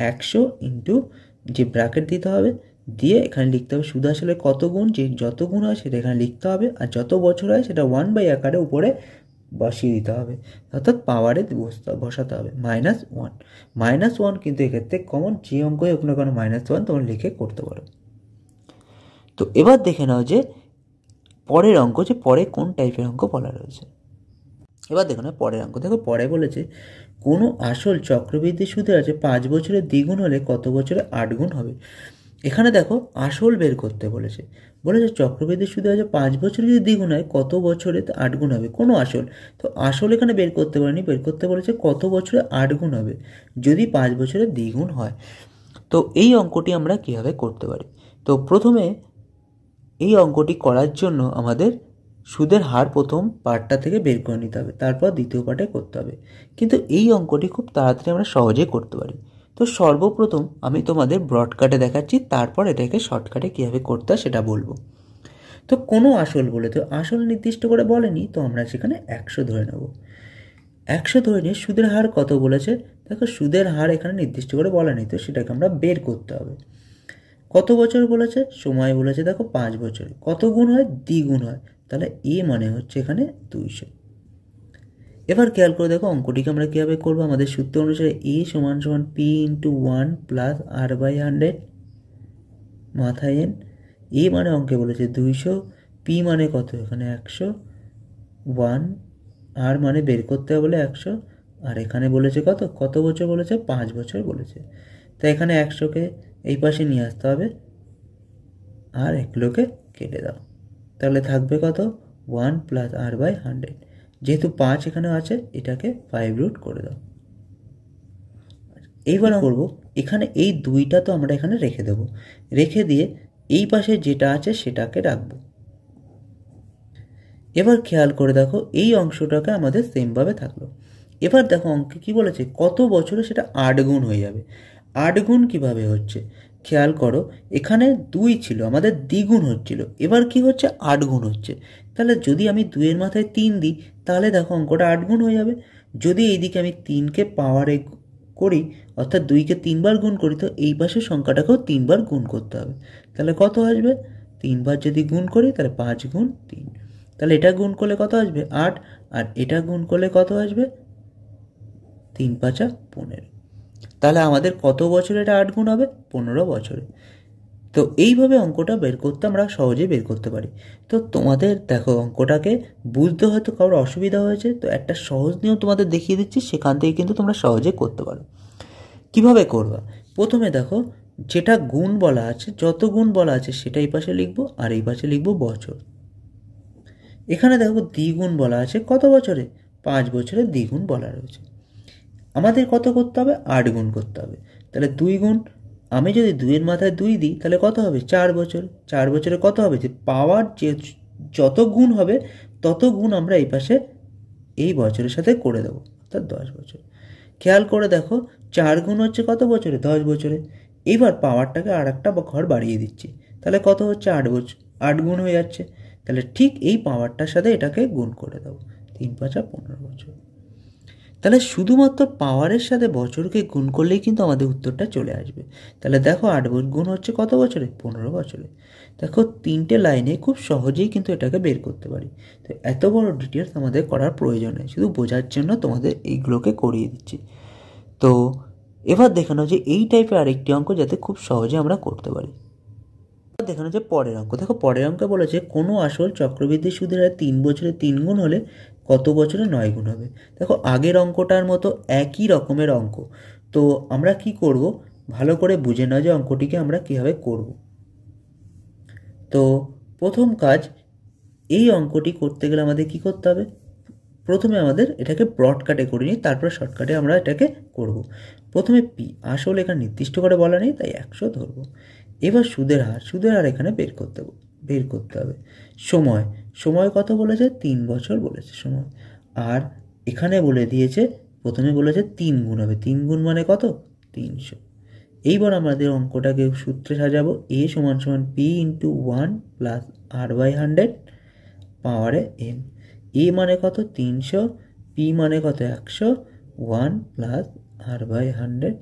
100 × যে ব্র্যাকেট দিতে হবে, দিয়ে এখানে লিখতে হবে সুদ আসলে কত গুণ, যে যত গুণ হয় সেটা এখানে লিখতে হবে, আর যত বছর হয় সেটা 1/, আকারে উপরে বসিয়ে দিতে হবে, অর্থাৎ পাওয়ারে বসাতে হবে -1। -1 কিন্তু এক্ষেত্রে কমন, যে অঙ্কই হোক না কেন -1 তোমরা লিখে করতে পারো। তো এবার দেখে নাও যে পরের অঙ্ক, যে পরে কোন টাইপের অঙ্ক বলা রয়েছে। এবার দেখো না পরের অঙ্ক, দেখো পরে বলেছে কোনো আসল চক্রবৃদ্ধি সুদের আছে 5 বছরে দ্বিগুণ হলে কত বছরে 8 গুণ হবে। এখানে দেখো আসল বের করতে বলেছে চক্রবৃদ্ধি সুদের আছে 5 বছরে যদি দ্বিগুণ হয় কত বছরে 8 গুণ হবে, কোনো আসল। তো আসল এখানে বের করতে পারেনি, বের করতে বলেছে কত বছরে 8 গুণ হবে যদি 5 বছরে দ্বিগুণ হয়। তো এই অঙ্কটি আমরা কীভাবে করতে পারি? তো প্রথমে এই অঙ্কটি করার জন্য আমাদের সুদের হার প্রথম পার্টটা থেকে বের করে নিতে হবে, তারপর দ্বিতীয় পার্টে করতে হবে। কিন্তু এই অঙ্কটি খুব তাড়াতাড়ি আমরা সহজেই করতে পারি। তো সর্বপ্রথম আমি তোমাদের ব্রডকাটে দেখাচ্ছি, তারপর এটাকে শর্টকাটে কীভাবে করতে হয় সেটা বলবো। তো কোনো আসল বলে, তো আসল নির্দিষ্ট করে বলেনি, তো আমরা সেখানে 100 ধরে নেব। 100 ধরে নিয়ে সুদের হার কত বলেছে? দেখো সুদের হার এখানে নির্দিষ্ট করে বলেনি, তো সেটাকে আমরা বের করতে হবে। কত বছর বলেছে? সময় বলেছে দেখো 5 বছরে। কত গুণ হয়? দ্বিগুণ হয়, তাহলে এ মানে হচ্ছে এখানে 200। এবার খেয়াল করে দেখো অঙ্কটিকে আমরা কীভাবে করবো। আমাদের সূত্র অনুসারে এ = P × 1 + R/100 মাথায় n। এ মানে অঙ্কে বলেছে 200, পি মানে কত? এখানে 100, 1, আর মানে বের করতে হবে বলে 100, আর এখানে বলেছে কত বছর বলেছে? 5 বছর বলেছে। তাই এখানে 100কে এই পাশে নিয়ে আসতে হবে, আর এগুলোকে কেটে দাও, তাহলে থাকবে কত? 1 + R/100। যেহেতু 5 এখানে আছে, এটাকে 5 করে দাও। এইবার করব, এখানে এই 2টা তো আমরা এখানে রেখে দেব, রেখে দিয়ে এই পাশে যেটা আছে সেটাকে রাখবো। এবার খেয়াল করে দেখো এই অংশটাকে আমাদের সেমভাবে থাকলো। এবার দেখো অঙ্কে কি বলেছে? কত বছরে সেটা 8 গুণ হয়ে যাবে। 8 গুণ কীভাবে হচ্ছে খেয়াল করো, এখানে 2 ছিল, আমাদের দ্বিগুণ হচ্ছিল, এবার কি হচ্ছে? 8 গুণ হচ্ছে। তাহলে যদি আমি 2-এর মাথায় 3 দিই, তাহলে দেখো অঙ্কটা 8 গুণ হয়ে যাবে। যদি এইদিকে আমি 3কে পাওয়ারে করি, অর্থাৎ 2কে 3 বার গুণ করি, তো এই পাশের সংখ্যাটাকেও 3 বার গুণ করতে হবে। তাহলে কত আসবে? 3 বার যদি গুণ করি তাহলে 5 × 3, তাহলে এটা গুণ করলে কত আসবে? 8, আর এটা গুণ করলে কত আসবে? 3 × 5 = 15। তাহলে আমাদের কত বছরে এটা 8 গুণ হবে? 15 বছরে। তো এইভাবে অঙ্কটা বের করতে আমরা সহজেই বের করতে পারি। তো তোমাদের দেখো অঙ্কটাকে বুঝতে হয়তো কারোর অসুবিধা হয়েছে, তো একটা সহজ নিয়ম তোমাদের দেখিয়ে দিচ্ছি, সেখান থেকে কিন্তু তোমরা সহজেই করতে পারো। কিভাবে করবা? প্রথমে দেখো যেটা গুণ বলা আছে, যত গুণ বলা আছে সেটা এই পাশে লিখবো, আর এই পাশে লিখবো বছর। এখানে দেখো দ্বিগুণ বলা আছে কত বছরে? 5 বছরে দ্বিগুণ বলা রয়েছে। আমাদের কত করতে হবে? 8 গুণ করতে হবে। তাহলে 2 গুণ, আমি যদি 2-এর মাথায় 2 দিই তাহলে কত হবে? 4 বছর। 4 বছরে কত হবে? যে পাওয়ার যে যত গুণ হবে তত গুণ আমরা এই পাশে এই বছরের সাথে করে দেবো, অর্থাৎ 10 বছর। খেয়াল করে দেখো 4 গুণ হচ্ছে কত বছরে? 10 বছরে। এবার পাওয়ারটাকে আর একটা ঘর বাড়িয়ে দিচ্ছি, তাহলে কত হচ্ছে? 8 বছর, 8 গুণ হয়ে যাচ্ছে। তাহলে ঠিক এই পাওয়ারটার সাথে এটাকে গুণ করে দেবো, 3 × 5 = 15 বছর। তাহলে শুধুমাত্র পাওয়ারের সাথে বছরকে গুণ করলেই কিন্তু আমাদের উত্তরটা চলে আসবে। তাহলে দেখো 8 গুণ হচ্ছে কত বছরে? 15 বছরে। দেখো 3টে লাইনে খুব সহজেই কিন্তু এটাকে বের করতে পারি। তো এত বড় ডিটেলস আমাদের করার প্রয়োজন নেই, শুধু বোঝার জন্য তোমাদের এইগুলোকে করিয়ে দিচ্ছি। তো এবার দেখানো যে এই টাইপের আরেকটি অঙ্ক যাতে খুব সহজে আমরা করতে পারি। দেখানো যে পরের অঙ্ক, দেখো পরের অঙ্কে বলেছে কোনো আসল চক্রবৃদ্ধি সুদের হার 3 বছরে 3 গুণ হলে কত বছরে 9 গুণ হবে। দেখো আগের অঙ্কটার মতো একই রকমের অঙ্ক। তো আমরা কি করব, ভালো করে বুঝে নাও যে অঙ্কটিকে আমরা কিভাবে করব। তো প্রথম কাজ, এই অঙ্কটি করতে গেলে আমাদের কি করতে হবে, প্রথমে আমাদের এটাকে ব্রডকাটে করে নিই, তারপর শর্টকাটে আমরা এটাকে করব। প্রথমে পি, আসলে এখানে নির্দিষ্ট করে বলা নেই তাই 100 ধরবো। এবার সুদের হার এখানে বের করতে হবে। সময় কত বলেছে? 3 বছর বলেছে সময়। আর এখানে বলে দিয়েছে, প্রথমে বলেছে 3 গুণ হবে, 3 গুণ মানে কত? 300। এইবার আমাদের অঙ্কটাকে সূত্রে সাজাবো। এ সমান সমান পি ইন্টু 1 প্লাস r/100 পাওয়ারে n। এ মানে কত? 300, পি মানে কত? 100, 1 প্লাস r/100,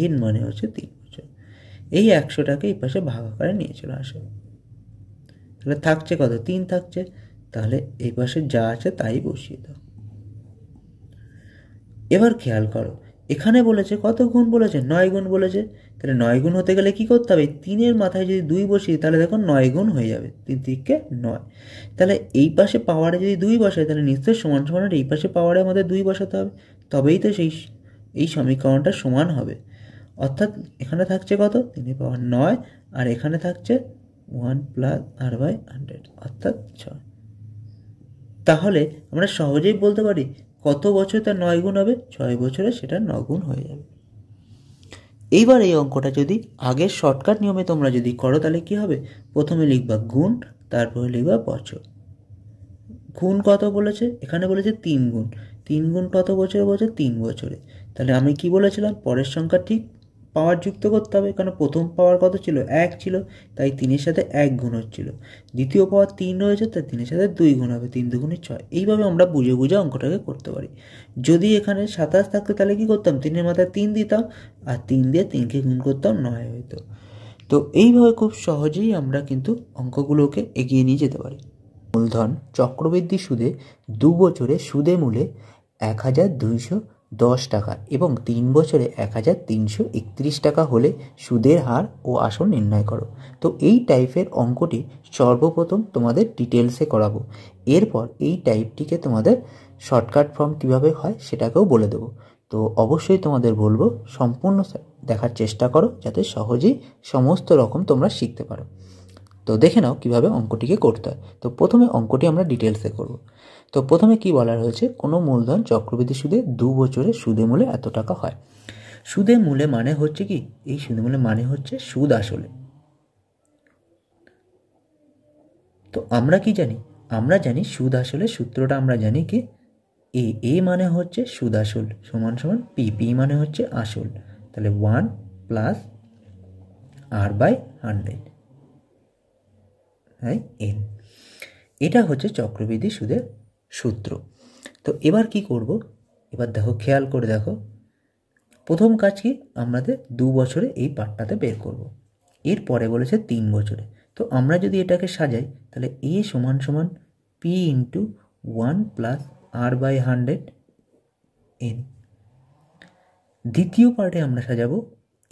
n মানে হচ্ছে 3 বছর। এই 100টাকে এই পাশে ভাগ আকারে নিয়ে চলে আসে। তাহলে থাকছে কত? 3 থাকছে। তাহলে এই পাশে যা আছে তাই বসিয়ে দাও। এবার খেয়াল করো, এখানে বলেছে কত গুণ বলেছে? 9 গুণ বলেছে। তাহলে 9 গুণ হতে গেলে কি করতে হবে? 3-এর মাথায় যদি 2 বসিয়ে তাহলে দেখো 9 গুণ হয়ে যাবে, 3 তিরিকে 9। তাহলে এই পাশে পাওয়ারে যদি 2 বসাই তাহলে নিশ্চয়ই সমান সমানের এই পাশে পাওয়ারে আমাদের 2 বসাতে হবে, তবেই তো এই সমীকরণটা সমান হবে। অর্থাৎ এখানে থাকছে কত? 3 পাওয়ার 9, আর এখানে থাকছে 1 প্লাস r/100 অর্থাৎ 6। তাহলে আমরা সহজেই বলতে পারি কত বছর তার 9 গুণ হবে? 6 বছরে সেটা 9 গুণ হয়ে যাবে। এইবার এই অঙ্কটা যদি আগের শর্টকাট নিয়মে তোমরা যদি করো তাহলে কি হবে? প্রথমে লিখবা গুণ, তারপরে লিখবা বছর। গুণ কত বলেছে? এখানে বলেছে 3 গুণ। 3 গুণ কত বছরে বলছে? 3 বছরে। তাহলে আমি কি বলেছিলাম? পরের সংখ্যা ঠিক পাওয়ার যুক্ত করতে হবে, কারণ প্রথম পাওয়ার কত ছিল? 1 ছিল, তাই 3-এর সাথে 1 গুণ হচ্ছিল। দ্বিতীয় পাওয়ার 3 রয়েছে, তাই 3-এর সাথে 2 গুণ হবে, 3 দুগুণে 6। এইভাবে আমরা বুঝে বুঝে অঙ্কটাকে করতে পারি। যদি এখানে 27 থাকতো তাহলে কি করতাম? 3-এর মাথায় 3 দিতাম, আর 3 দিয়ে 3কে গুণ করতাম, 9 হইতো। তো এইভাবে খুব সহজেই আমরা কিন্তু অঙ্কগুলোকে এগিয়ে নিয়ে যেতে পারি। মূলধন চক্রবৃদ্ধি সুদে 2 বছরে সুদে মূলে 1210 টাকা এবং 3 বছরে 1331 টাকা হলে সুদের হার ও আসল নির্ণয় করো। তো এই টাইপের অঙ্কটি সর্বপ্রথম তোমাদের ডিটেলসে করাবো। এরপর এই টাইপটিকে তোমাদের শর্টকাট ফর্ম কীভাবে হয় সেটাকেও বলে দেবো। তো অবশ্যই তোমাদের বলবো সম্পূর্ণ দেখার চেষ্টা করো, যাতে সহজেই সমস্ত রকম তোমরা শিখতে পারো। তো দেখে নাও কীভাবে অঙ্কটিকে করতে হয়। তো প্রথমে অঙ্কটি আমরা ডিটেলসে করব। তো প্রথমে কি বলা রয়েছে? কোনো মূলধন চক্রবৃদ্ধি সুদে 2 বছরে সুদে মূলে এত টাকা হয়। সুদে মূলে মানে হচ্ছে কি? এই সুদে মূলে মানে হচ্ছে সুদ আসলে। তো আমরা কি জানি? আমরা জানি সুদ আসলে সূত্রটা আমরা জানি কি? এ মানে হচ্ছে সুদ আসল সমান সমান পি মানে হচ্ছে আসল। তাহলে 1 প্লাস r/100 n। এটা হচ্ছে চক্রবৃদ্ধি সুদের সূত্র। তো এবার কি করব? এবার দেখো, খেয়াল করে দেখো, প্রথম কাজ কি? আমাদের 2 বছরে এই পার্টটাতে বের করব। এরপরে বলেছে 3 বছরে। তো আমরা যদি এটাকে সাজাই তাহলে এ সমান সমান P into 1 plus r/100 n। দ্বিতীয় পার্টে আমরা সাজাবো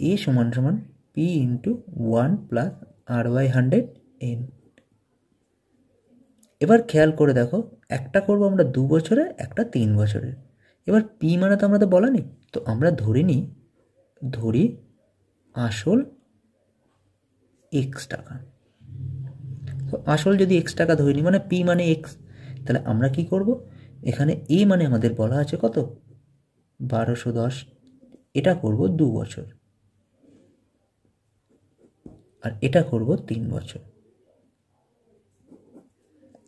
এ সমান সমান P into 1 plus r/100 n। এবার খেয়াল করে দেখো, একটা করব আমরা 2 বছরে, একটা 3 বছরের। এবার পি মানে তো আমরা তো বলা নেই, তো আমরা ধরি আসল x টাকা। তো আসল যদি x টাকা ধরে নিই, মানে পি মানে x, তাহলে আমরা কি করব? এখানে এ মানে আমাদের বলা আছে কত? 1210। এটা করব 2 বছর, আর এটা করব 3 বছর।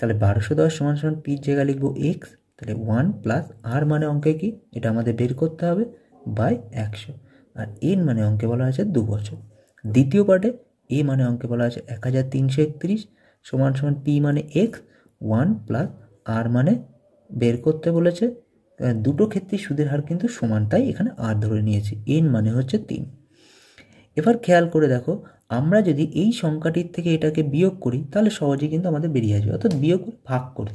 তাহলে 1210 সমান সমান পির জায়গায় লিখবো x, তাহলে 1 প্লাস আর মানে অঙ্কে কি? এটা আমাদের বের করতে হবে, বাই 100। আর এন মানে অঙ্কে বলা আছে 2 বছর। দ্বিতীয় পার্টে এ মানে অঙ্কে বলা আছে 1331 সমান সমান পি মানে x, 1 প্লাস আর মানে বের করতে বলেছে দুটো ক্ষেত্রেই সুদের হার কিন্তু সমান, তাই এখানে আর ধরে নিয়েছি। n মানে হচ্ছে 3। এবার খেয়াল করে দেখো, আমরা যদি এই সংখ্যাটির থেকে এটাকে বিয়োগ করি তাহলে সহজেই কিন্তু আমাদের বেরিয়ে আসবে, অর্থাৎ বিয়োগ ভাগ করি।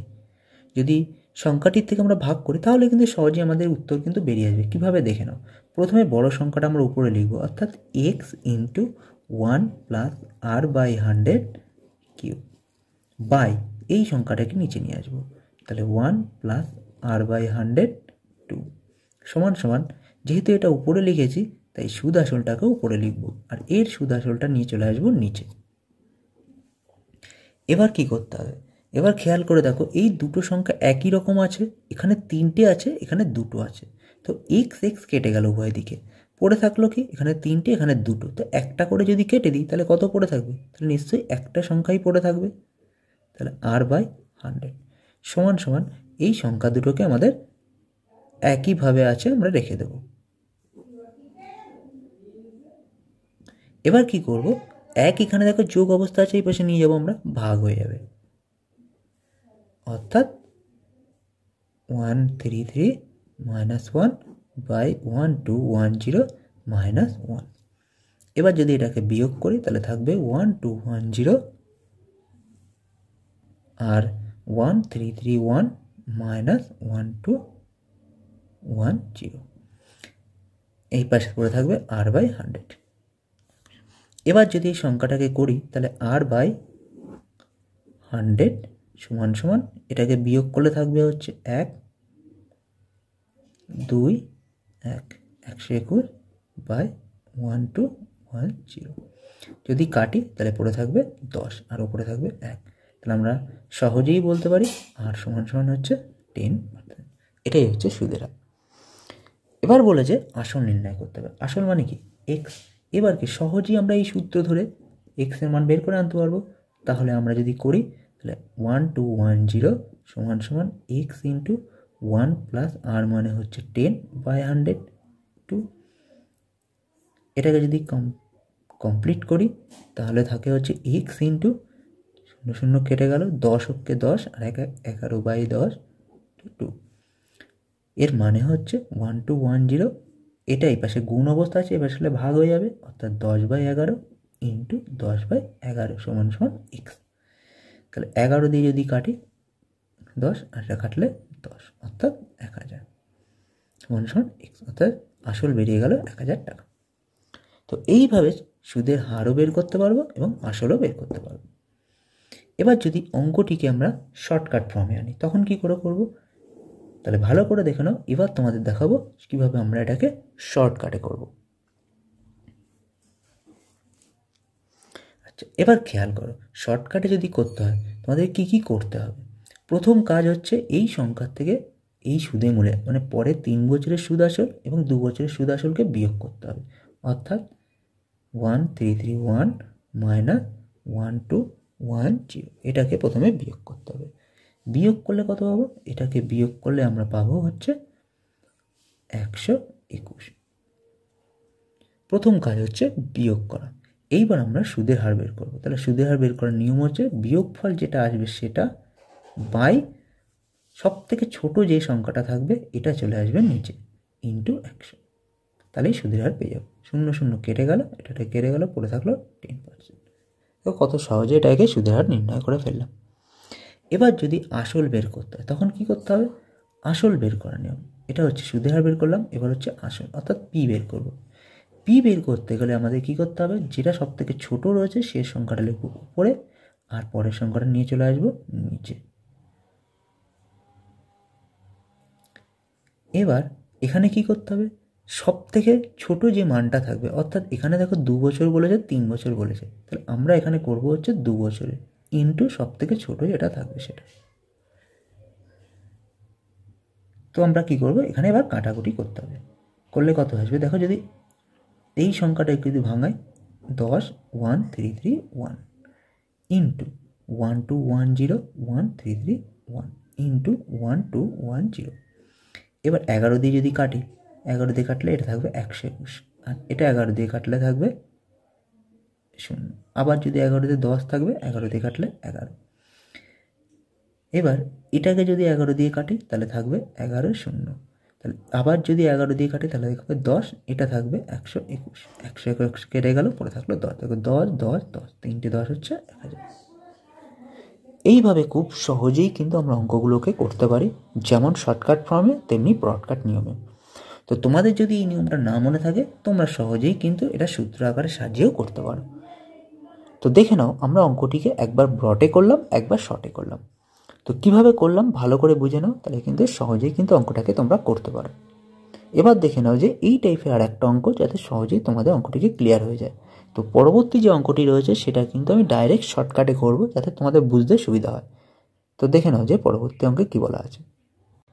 যদি সংখ্যাটির থেকে আমরা ভাগ করি তাহলে কিন্তু সহজেই আমাদের উত্তর কিন্তু বেরিয়ে আসবে। কীভাবে দেখে নাও, প্রথমে বড় সংখ্যাটা আমরা উপরে লিখব, অর্থাৎ x into 1 plus R by 100 cube by এই সংখ্যাটাকে নিচে নিয়ে আসবো, তাহলে 1 প্লাস আর বাই 100 2 সমান সমান, যেহেতু এটা উপরে লিখেছি তাই সুদ আসলটাকে উপরে লিখব আর এর সুদ আসলটা নিয়ে চলে আসবো নিচে। এবার কি করতে হবে, এবার খেয়াল করে দেখো এই দুটো সংখ্যা একই রকম আছে, এখানে 3টে আছে, এখানে 2টো আছে, তো এক্স এক্স কেটে গেল উভয় দিকে, পড়ে থাকলো কি এখানে 3টে এখানে 2টো, তো একটা করে যদি কেটে দিই তাহলে কত পড়ে থাকবে, তাহলে নিশ্চয়ই একটা সংখ্যাই পড়ে থাকবে, তাহলে আর বাই 100 সমান সমান এই সংখ্যা দুটোকে আমাদের একইভাবে আছে আমরা রেখে দেব। এবার কি করব, এক এখানে দেখো যোগ অবস্থা আছে, এই পাশে নিয়ে যাবো আমরা, ভাগ হয়ে যাবে, অর্থাৎ 133 মাইনাস 1 বাই 1210 মাইনাস 1। এবার যদি এটাকে বিয়োগ করি তাহলে থাকবে 1210 আর 1331 মাইনাস 1210, এই পাশে পড়ে থাকবে আর বাই 100। এবার যদি এই সংখ্যাটাকে করি তাহলে আর বাই 100 সমান সমান, এটাকে বিয়োগ করলে থাকবে হচ্ছে 1 2 1 121 বাই 1210, যদি কাটি তাহলে পড়ে থাকবে 10 আর উপরে থাকবে 1, তাহলে আমরা সহজেই বলতে পারি আর সমান সমান হচ্ছে 10%। এটাই হচ্ছে সুদের হার। এবার বলেছে আসল নির্ণয় করতে হবে, আসল মানে কি এক্স। এবার কি সহজেই আমরা এই সূত্র ধরে এক্স এর মান বের করে আনতে পারবো, তাহলে আমরা যদি করি তাহলে 1210 সমান সমান এক্স ইন্টু 1 প্লাস আর মানে হচ্ছে 10 বাই 100 2, এটাকে যদি কমপ্লিট করি তাহলে থাকে হচ্ছে এক্স ইন্টু 0 0 কেটে গেল, 10 হচ্ছে 10 আর 11 বাই 10 2, এর মানে হচ্ছে 1210, এটা এই পাশে গুণ অবস্থা আছে, এবার আসলে ভাগ হয়ে যাবে, অর্থাৎ 10 বাই 11 ইন্টু 10 বাই 11 সমান সমান এক্স। তাহলে 11 দিয়ে যদি কাটি 10 আর এটা কাটলে 10, অর্থাৎ 1000 সমান সমান এক্স, অর্থাৎ আসল বেরিয়ে গেল 1000 টাকা। তো এইভাবে সুদের হারও বের করতে পারবো এবং আসলও বের করতে পারবো। এবার যদি অঙ্কটিকে আমরা শর্টকাট ফর্মে আনি তখন কি করে করব, তাহলে ভালো করে দেখে নাও, এবার তোমাদের দেখাবো কিভাবে আমরা এটাকে শর্টকাটে করব। আচ্ছা, এবার খেয়াল করো, শর্টকাটে যদি করতে হয় তোমাদের কি কি করতে হবে। প্রথম কাজ হচ্ছে এই সংখ্যার থেকে এই সুদে মূলে মানে পরে 3 বছরের সুদ আসল এবং 2 বছরের সুদ আসলকে বিয়োগ করতে হবে, অর্থাৎ 1331 মাইনাস 1210, এটাকে প্রথমে বিয়োগ করতে হবে। বিয়োগ করলে কত পাবো, এটাকে বিয়োগ করলে আমরা পাবো হচ্ছে 121। প্রথম কাজ হচ্ছে বিয়োগ করা। এইবার আমরা সুদের হার বের করবো, তাহলে সুদের হার বের করার নিয়ম হচ্ছে বিয়োগফল যেটা আসবে সেটা বাই সব থেকে ছোট যে সংখ্যাটা থাকবে এটা চলে আসবে নিচে ইন্টু 100, তাহলেই সুদের হার পেয়ে যাবো। 0 0 কেটে গেল, এটা কেটে গেল, পড়ে থাকলো 10%। তো কত সহজে এটাকে সুদের হার নির্ণয় করে ফেললাম। এবার যদি আসল বের করতে হয় তখন কি করতে হবে, আসল বের করার নিয়ম, এটা হচ্ছে সুদের হার বের করলাম, এবার হচ্ছে আসল অর্থাৎ পি বের করব। পি বের করতে গেলে আমাদের কি করতে হবে, যেটা সব থেকে ছোটো রয়েছে সে সংখ্যাটা লিখবো উপরে আর পরের সংখ্যাটা নিয়ে চলে আসবো নিচে। এবার এখানে কি করতে হবে, সব থেকে ছোট যে মানটা থাকবে, অর্থাৎ এখানে দেখো 2 বছর বলেছে 3 বছর বলেছে, তাহলে আমরা এখানে করব হচ্ছে 2 বছরে ইন্টু সব থেকে ছোট যেটা থাকবে সেটা। তো আমরা কি করব, এখানে এবার কাটাকুটি করতে হবে, করলে কত আসবে দেখো, যদি এই সংখ্যাটা একটু যদি ভাঙাই 10 1331 ইন্টু 1210 1331 ইন্টু 1210, এবার 11 দিয়ে যদি কাটি, 11 দিয়ে কাটলে এটা থাকবে 121 আর এটা 11 দিয়ে কাটলে থাকবে 0, আবার যদি 11 দিয়ে 10 থাকবে, 11 দিয়ে কাটলে 11। এবার এটাকে যদি 11 দিয়ে কাটি তাহলে থাকবে 11 0, তাহলে আবার যদি 11 দিয়ে কাটি তাহলে দেখবে 10, এটা থাকবে 121, 121 কেটে গেল, পরে থাকলো 10, দেখো 10 10 10, 3টে 10 হচ্ছে 1000। এইভাবে খুব সহজেই কিন্তু আমরা অঙ্কগুলোকে করতে পারি, যেমন শর্টকাট ফর্মে তেমনি ব্রডকাট নিয়মে। তো তোমাদের যদি এই নিয়মটা না মনে থাকে তোমরা সহজেই কিন্তু এটা সূত্র আকারে সাজিয়েও করতে পারো। তো দেখে নাও, আমরা অঙ্কটিকে একবার ব্রডে করলাম, একবার শর্টে করলাম। তো কিভাবে করলাম ভালো করে বুঝে নাও, তাহলে কিন্তু সহজেই কিন্তু অঙ্কটাকে তোমরা করতে পারো। এবার দেখে নাও যে এই টাইপের আর একটা অঙ্ক, যাতে সহজেই তোমাদের অঙ্কটিকে ক্লিয়ার হয়ে যায়। তো পরবর্তী যে অঙ্কটি রয়েছে সেটা কিন্তু আমি ডাইরেক্ট শর্টকাটে করব, যাতে তোমাদের বুঝতে সুবিধা হয়। তো দেখে নাও যে পরবর্তী অঙ্কে কী বলা আছে।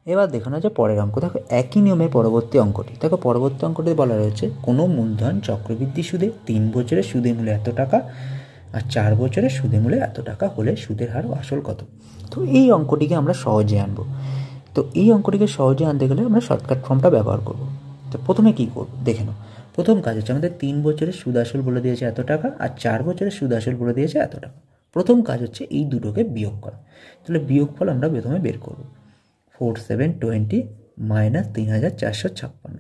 এবার দেখো না যে পরের অঙ্ক, দেখো একই নিয়মে পরবর্তী অঙ্কটি। দেখো পরবর্তী অঙ্কটি বলা রয়েছে কোনো মূলধন চক্রবৃদ্ধি সুদে 3 বছরের সুদে মূল্য এত টাকা আর 4 বছরের সুদে মূল্য এত টাকা হলে সুদের হার ও আসল কত। তো এই অঙ্কটিকে আমরা সহজে আনবো। তো এই অঙ্কটিকে সহজে আনতে গেলে আমরা শর্টকাট ফর্মটা ব্যবহার করব। তো প্রথমে কী করব দেখে নাও। প্রথম কাজ হচ্ছে আমাদের 3 বছরের সুদ আসল বলে দিয়েছে এত টাকা আর 4 বছরের সুদ আসল বলে দিয়েছে এত টাকা। প্রথম কাজ হচ্ছে এই দুটোকে বিয়োগ করা। তাহলে বিয়োগফল আমরা প্রথমে বের করব। 4720 মাইনাস 3456।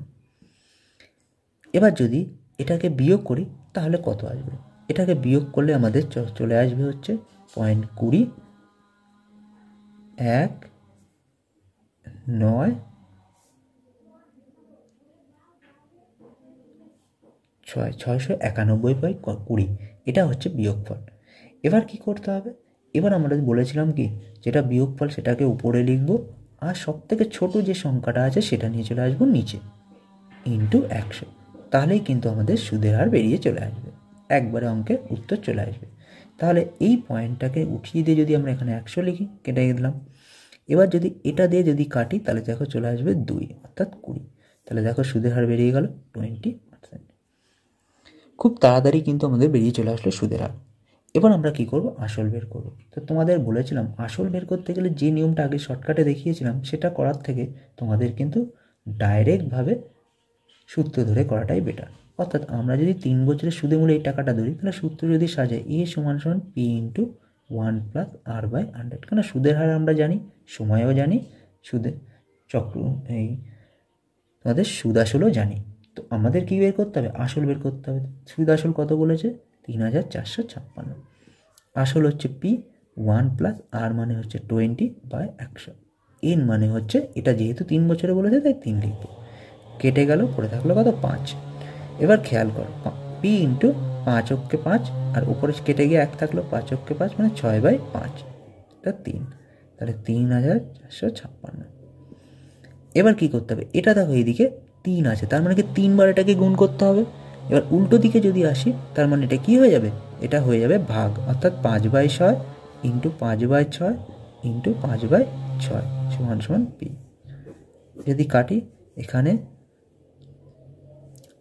এবার যদি এটাকে বিয়োগ করি তাহলে কত আসবে? এটাকে বিয়োগ করলে আমাদের চলে আসবে হচ্ছে 0.20, 1 9 6 691.20। এটা হচ্ছে বিয়োগফল। এবার কি করতে হবে? এবার আমরা বলেছিলাম কি, যেটা বিয়োগফল সেটাকে উপরে লিখব, আর সব থেকে ছোটো যে সংখ্যাটা আছে সেটা নিয়ে চলে আসবো নিচে, ইন্টু 100। তাহলেই কিন্তু আমাদের সুদের হার বেরিয়ে চলে আসবে, একবারে অঙ্কের উত্তর চলে আসবে। তাহলে এই পয়েন্টটাকে উঠিয়ে দিয়ে যদি আমরা এখানে 100 লিখি, কেটে দিলাম। এবার যদি এটা দিয়ে যদি কাটি তাহলে দেখো চলে আসবে 2, অর্থাৎ 20। তাহলে দেখো সুদের হার বেরিয়ে গেল 20%। খুব তাড়াতাড়ি কিন্তু আমাদের বেরিয়ে চলে আসলো সুদের হার। এবার আমরা কি করব? আসল বের করব। তো তোমাদের বলেছিলাম আসল বের করতে গেলে যে নিয়মটা আগে শর্টকাটে দেখিয়েছিলাম সেটা করার থেকে তোমাদের কিন্তু ডাইরেক্টভাবে সূত্র ধরে করাটাই বেটার। অর্থাৎ আমরা যদি 3 বছরের সুদে মূল্যে এই টাকাটা ধরি, তাহলে সূত্র যদি সাজাই A = P × 1 + R/100। কেন সুদের হার আমরা জানি, সময়ও জানি, সুদের চক্র এই তোমাদের সুদ আসলও জানি। তো আমাদের কি বের করতে হবে? আসল বের করতে হবে। সুদ আসল কত বলেছে? 3456। আসল হচ্ছে P, 1 + R মানে হচ্ছে 20/100। N মানে হচ্ছে, এটা যেহেতু 3 বছরে বলেছে তাই 3 লিখব। কেটে গেল, পরে থাকলো কত? 5। এবার খেয়াল করো, P × 5 অক্ষে 5, আর উপরে কেটে গিয়ে 1 থাকলো, 5 অক্ষে 5 মানে 6/5, এটা 3। তাহলে 3456। এবার কি করতে হবে? এটা দেখো এইদিকে 3 আছে, তার মানে কি 3 বার এটাকে গুণ করতে হবে। এবার উল্টো দিকে যদি আসি, তার মানে এটা কি হয়ে যাবে? এটা হয়ে যাবে ভাগ, অর্থাৎ 5/6 × 5/6 × 5/6 = P। যদি কাটি এখানে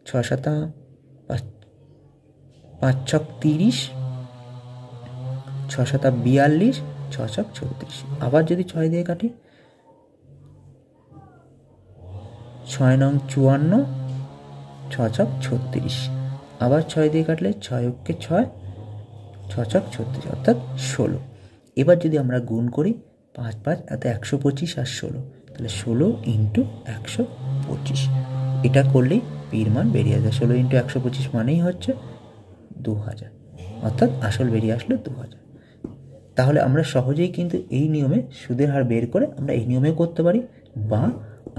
6 7 5 6 30, 6 7 42, 6 6 36। আবার যদি 6 দিয়ে কাটি, 6 9 54, 6 6 36। আবার 6 দিয়ে কাটলে 6 অক্ষে 6, 6 6 36, অর্থাৎ 16। এবার যদি আমরা গুণ করি 5 5 এত 125 আর 16, তাহলে 16 × 125। এটা করলেই পির মান বেরিয়ে আসবে। 16 × 125 মানেই হচ্ছে 2000, অর্থাৎ আসল বেরিয়ে আসলো 2000। তাহলে আমরা সহজেই কিন্তু এই নিয়মে সুদের হার বের করে আমরা এই নিয়মেও করতে পারি, বা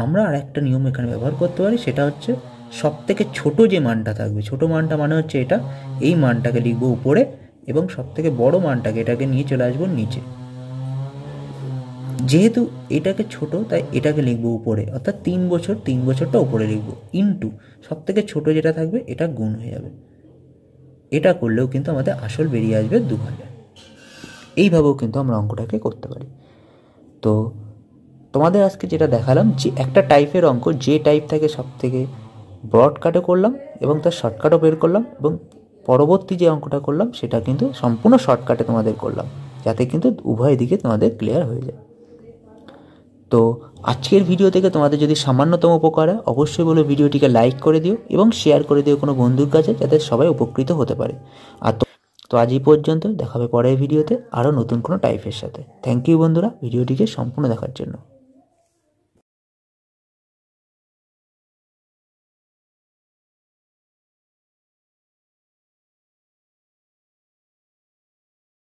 আমরা আর একটা নিয়ম এখানে ব্যবহার করতে পারি। সেটা হচ্ছে সব থেকে ছোটো যে মানটা থাকবে, ছোটো মানটা মানে হচ্ছে এটা, এই মানটাকে লিখবো উপরে, এবং সব থেকে বড় মানটাকে এটাকে নিয়ে চলে আসবো নিচে। যেহেতু এটাকে ছোট তাই এটাকে লিখবো উপরে, অর্থাৎ 3 বছর, 3 বছরটা উপরে লিখবো, ইন্টু সব থেকে ছোটো যেটা থাকবে এটা গুণ হয়ে যাবে। এটা করলেও কিন্তু আমাদের আসল বেরিয়ে আসবে 2000। এইভাবেও কিন্তু আমরা অঙ্কটাকে করতে পারি। তো তোমাদের আজকে যেটা দেখালাম, যে একটা টাইপের অঙ্ক, যে টাইপ থেকে সব থেকে ব্রডকাটও করলাম এবং তার শর্টকাটও বের করলাম, এবং পরবর্তী যে অঙ্কটা করলাম সেটা কিন্তু সম্পূর্ণ শর্টকাটে তোমাদের করলাম, যাতে কিন্তু উভয় দিকে তোমাদের ক্লিয়ার হয়ে যায়। তো আজকের ভিডিও থেকে তোমাদের যদি সামান্যতম উপকার হয়, অবশ্যই বলো ভিডিওটিকে লাইক করে দিও এবং শেয়ার করে দিও কোনো বন্ধুর কাছে, যাতে সবাই উপকৃত হতে পারে। আর তো আজ এই পর্যন্ত, দেখা হবে পরের ভিডিওতে আরও নতুন কোনো টাইপের সাথে। থ্যাংক ইউ বন্ধুরা ভিডিওটিকে সম্পূর্ণ দেখার জন্য।